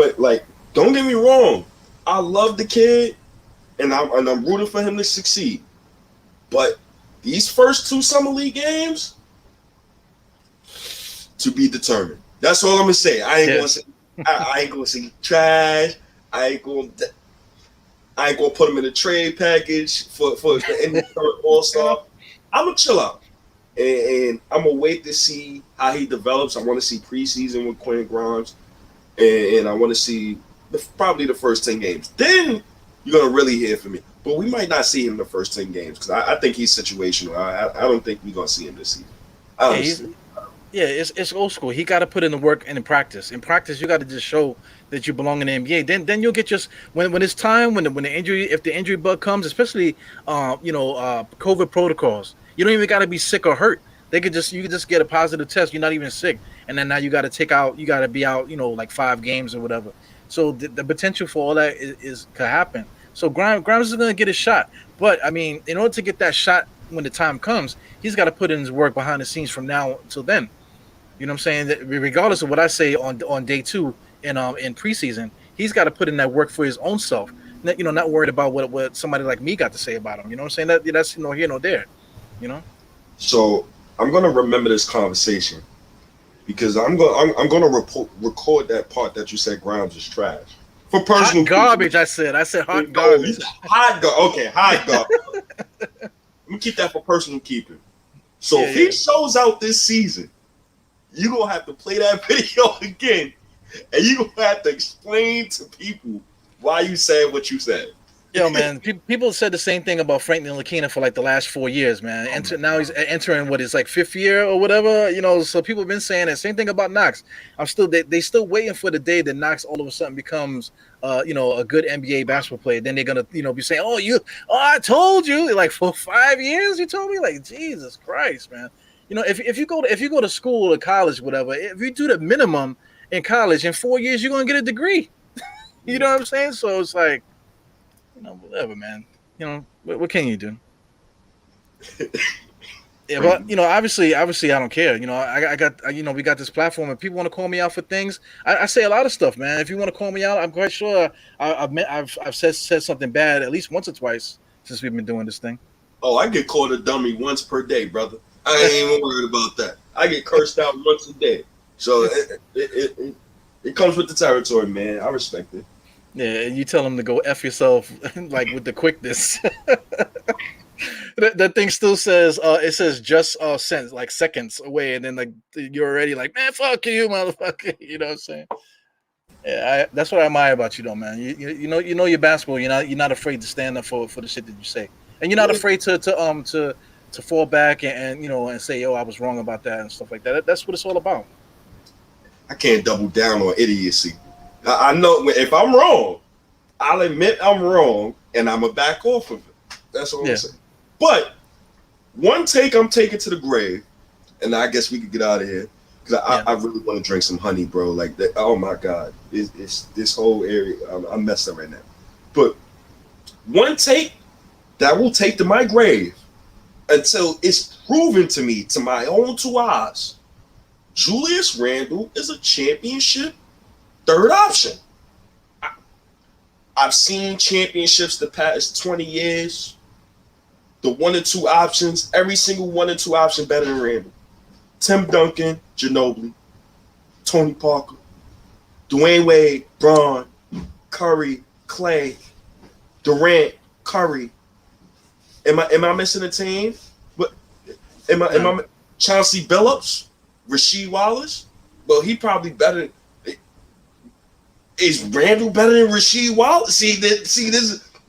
Don't get me wrong. I love the kid. And I'm rooting for him to succeed. But these first 2 Summer League games, to be determined. That's all I'm gonna say. I ain't gonna say trash. I ain't gonna put him in a trade package for the All-Star. I'm gonna chill out. And I'm gonna wait to see how he develops. I want to see preseason with Quinn Grimes. And I want to see probably the first 10 games. Then you're going to really hear from me. But we might not see him the first 10 games because I think he's situational. I don't think we're going to see him this season. It's old school. He got to put in the work and in practice. In practice, you got to just show that you belong in the NBA. Then you'll get when it's time, when the injury, if the injury bug comes, especially COVID protocols, you don't even got to be sick or hurt. You could just get a positive test. You're not even sick, and then now you got to be out, like 5 games or whatever. So the potential for all that could happen. So Grimes is going to get a shot. But, I mean, in order to get that shot when the time comes, he's got to put in his work behind the scenes from now until then. You know what I'm saying? That regardless of what I say on day 2 in preseason, he's got to put in that work for his own self. not worried about what somebody like me got to say about him. You know what I'm saying? That's here nor there. You know. So I'm gonna remember this conversation because I'm gonna record that part that you said Grimes is trash for personal hot garbage. I said hot Oh, garbage. hot garbage. Okay, hot garbage. Let me keep that for personal keeping. So if he shows out this season, you gonna have to play that video again, and you gonna have to explain to people why you said what you said. Yo, man, people said the same thing about Frank Ntilikina for like the last 4 years, man. Now he's entering what is like 5th year or whatever, So people have been saying that same thing about Knox. They still waiting for the day that Knox all of a sudden becomes, a good NBA basketball player. Then they're gonna, be saying, I told you, like for 5 years, you told me, like Jesus Christ, man. If you go to school or college, whatever, if you do the minimum in college in 4 years, you're gonna get a degree. You know what I'm saying? So it's like. Whatever, man. What can you do? Yeah, but obviously, I don't care. I got, we got this platform, and people want to call me out for things. I say a lot of stuff, man. If you want to call me out, I'm quite sure I've said something bad at least once or twice since we've been doing this thing. Oh, I get called a dummy once per day, brother. I ain't even worried about that. I get cursed out once a day, so it comes with the territory, man. I respect it. Yeah, and you tell them to go F yourself, like with the quickness. that thing still says, it says just cents, like seconds away, and then like you're already like, man, fuck you, motherfucker. You know what I'm saying? Yeah, that's what I admire about you, though, man. You know your basketball. You're not afraid to stand up for the shit that you say, and you're not afraid to fall back and say, yo, I was wrong about that and stuff like that. That's what it's all about. I can't double down on idiocy. I know if I'm wrong, I'll admit I'm wrong, and I'm going to back off of it. That's what I'm saying. But one take I'm taking to the grave, and I guess we could get out of here, because I really want to drink some honey, bro. Like, that, oh, my God. It's this whole area. I'm messed up right now. But one take that will take to my grave until it's proven to me, to my own 2 eyes, Julius Randle is a championship third option. I've seen championships the past 20 years. The 1 or 2 options, every single 1 or 2 option better than Randle. Tim Duncan, Ginobili, Tony Parker, Dwayne Wade, Braun, Curry, Clay, Durant, Curry. Am I missing a team? But am I Chauncey Billups, Rasheed Wallace? Well, he probably better. Is Randle better than Rasheed Wallace? See, this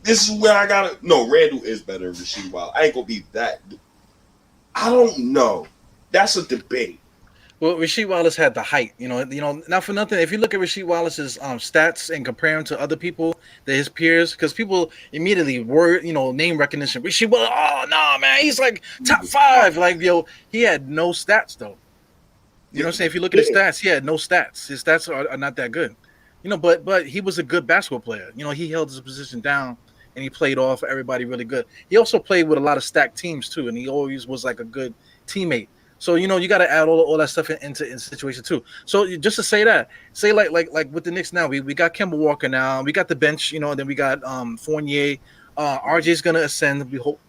is where I gotta. No, Randle is better than Rasheed Wallace. I ain't gonna be that. I don't know. That's a debate. Well, Rasheed Wallace had the height, not for nothing. If you look at Rasheed Wallace's stats and compare him to other people, his peers, because people immediately were, name recognition. Rasheed Wallace, oh no, man, he's like top 5. Like, he had no stats though. You know what I'm saying? If you look at his stats, he had no stats. His stats are not that good. But he was a good basketball player. He held his position down and he played off everybody really good. He also played with a lot of stacked teams too, and he always was like a good teammate. So you got to add all that stuff into situation too. So just to say like with the Knicks now, we got Kemba Walker now, we got the bench, and then we got Fournier. RJ's gonna ascend. We hope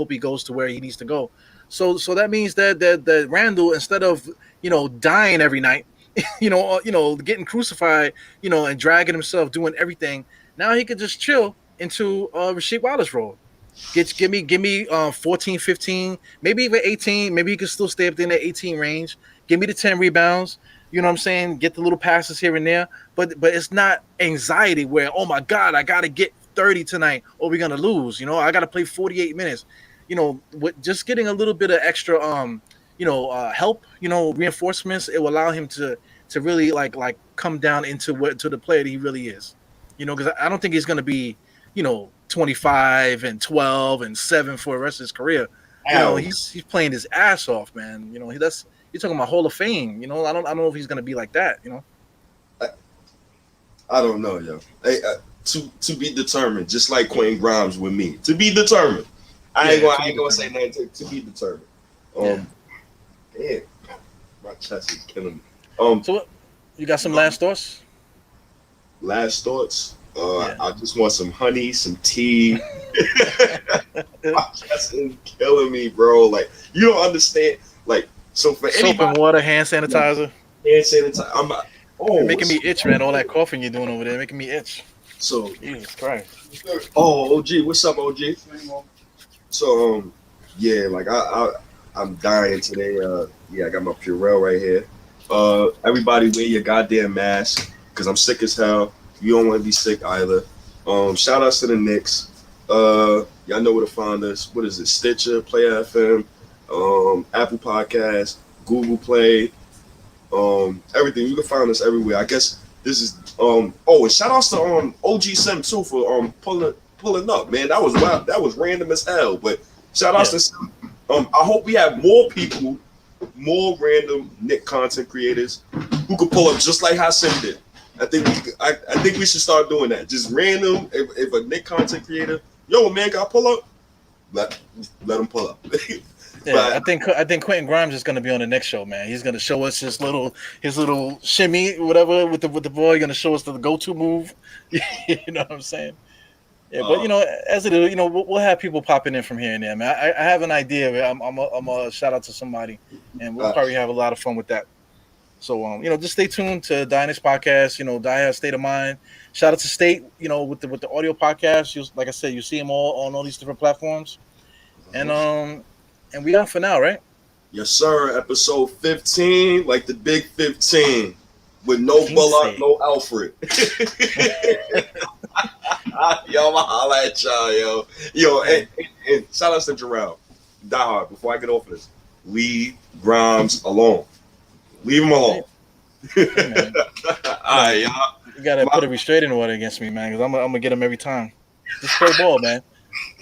he goes to where he needs to go. So that means that Randle, instead of dying every night, getting crucified, and dragging himself, doing everything. Now he could just chill into Rasheed Wallace role. Give me 14, 15, maybe even 18. Maybe he could still stay up in that 18 range. Give me the 10 rebounds. You know what I'm saying? Get the little passes here and there. But it's not anxiety where, oh my God, I gotta get 30 tonight or we're gonna lose. I gotta play 48 minutes. With just getting a little bit of extra help, reinforcements, it will allow him to really like come down to the player that he really is. Because I don't think he's going to be, 25 and 12 and 7 for the rest of his career. He's playing his ass off, man. You're talking about Hall of Fame. I don't know if he's going to be like that. I don't know, yo. Hey, to be determined, just like Quentin Grimes with me. To be determined. I ain't gonna say nothing. To be determined. Damn, my chest is killing me. So what, you got some last thoughts? Last thoughts. I just want some honey, some tea. My chest is killing me, bro. Like, you don't understand. Like, so for Soap anybody, and water, hand sanitizer. hand sanitizer. I'm not. Oh, You're making me itch, man. All that coughing you're doing over there making me itch. So, Jesus Christ. oh, OG, what's up, OG? So, yeah, like I'm dying today. Yeah, I got my Purell right here. Everybody wear your goddamn mask because I'm sick as hell. You don't want to be sick either. Shout outs to the Knicks. Y'all know where to find us. What is it? Stitcher, Player FM, Apple Podcast, Google Play, everything. You can find us everywhere. I guess this is and shout outs to OG Sim too for pulling up, man. That was wild. That was random as hell. But shout outs to Sim. I hope we have more people, more random Knick content creators who could pull up just like how Sim did. I think we should start doing that. Just random. If a Knick content creator, yo man, got pull up, let him pull up. Yeah, I think Quentin Grimes is going to be on the next show, man. He's going to show us his little shimmy, whatever, with the ball. He's going to show us the go-to move. You know what I'm saying? Yeah, but as it is, we'll have people popping in from here and there, man. I have an idea. I'm a shout out to somebody, and we'll probably have a lot of fun with that. So just stay tuned to Diehard Podcast. Diehard State of Mind. Shout out to State. With the audio podcast. Like I said, you see them all on all these different platforms, and we out for now, right? Yes, sir. Episode 15, like the big 15, with no Bullock, no Alfred. Yo, I'ma holla at y'all, yo. And shout out to Jarrell. Diehard, before I get off of this, leave Grimes alone. Leave him alone. Hey, all right, y'all. You gotta put a restraining order against me, man, because I'm gonna get him every time. Just play ball, man.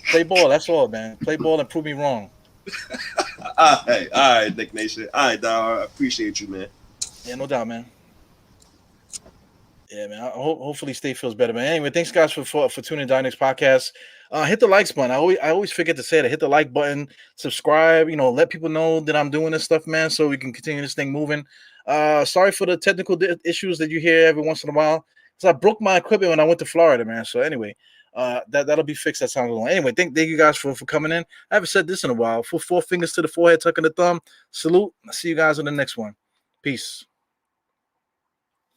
Play ball. That's all, man. Play ball and prove me wrong. All right, Knick Nation. All right, Diehard. I appreciate you, man. Yeah, no doubt, man. Yeah, man. Hopefully, State feels better, man. Anyway, thanks, guys, for tuning in to Diehard Knicks Podcast. Hit the likes button. I always forget to say that. Hit the like button. Subscribe. Let people know that I'm doing this stuff, man, so we can continue this thing moving. Sorry for the technical issues that you hear every once in a while, because I broke my equipment when I went to Florida, man. So anyway, that'll be fixed. That sounds long. Anyway, thank you guys for coming in. I haven't said this in a while. 4 fingers to the forehead, tucking the thumb. Salute. I'll see you guys on the next one. Peace.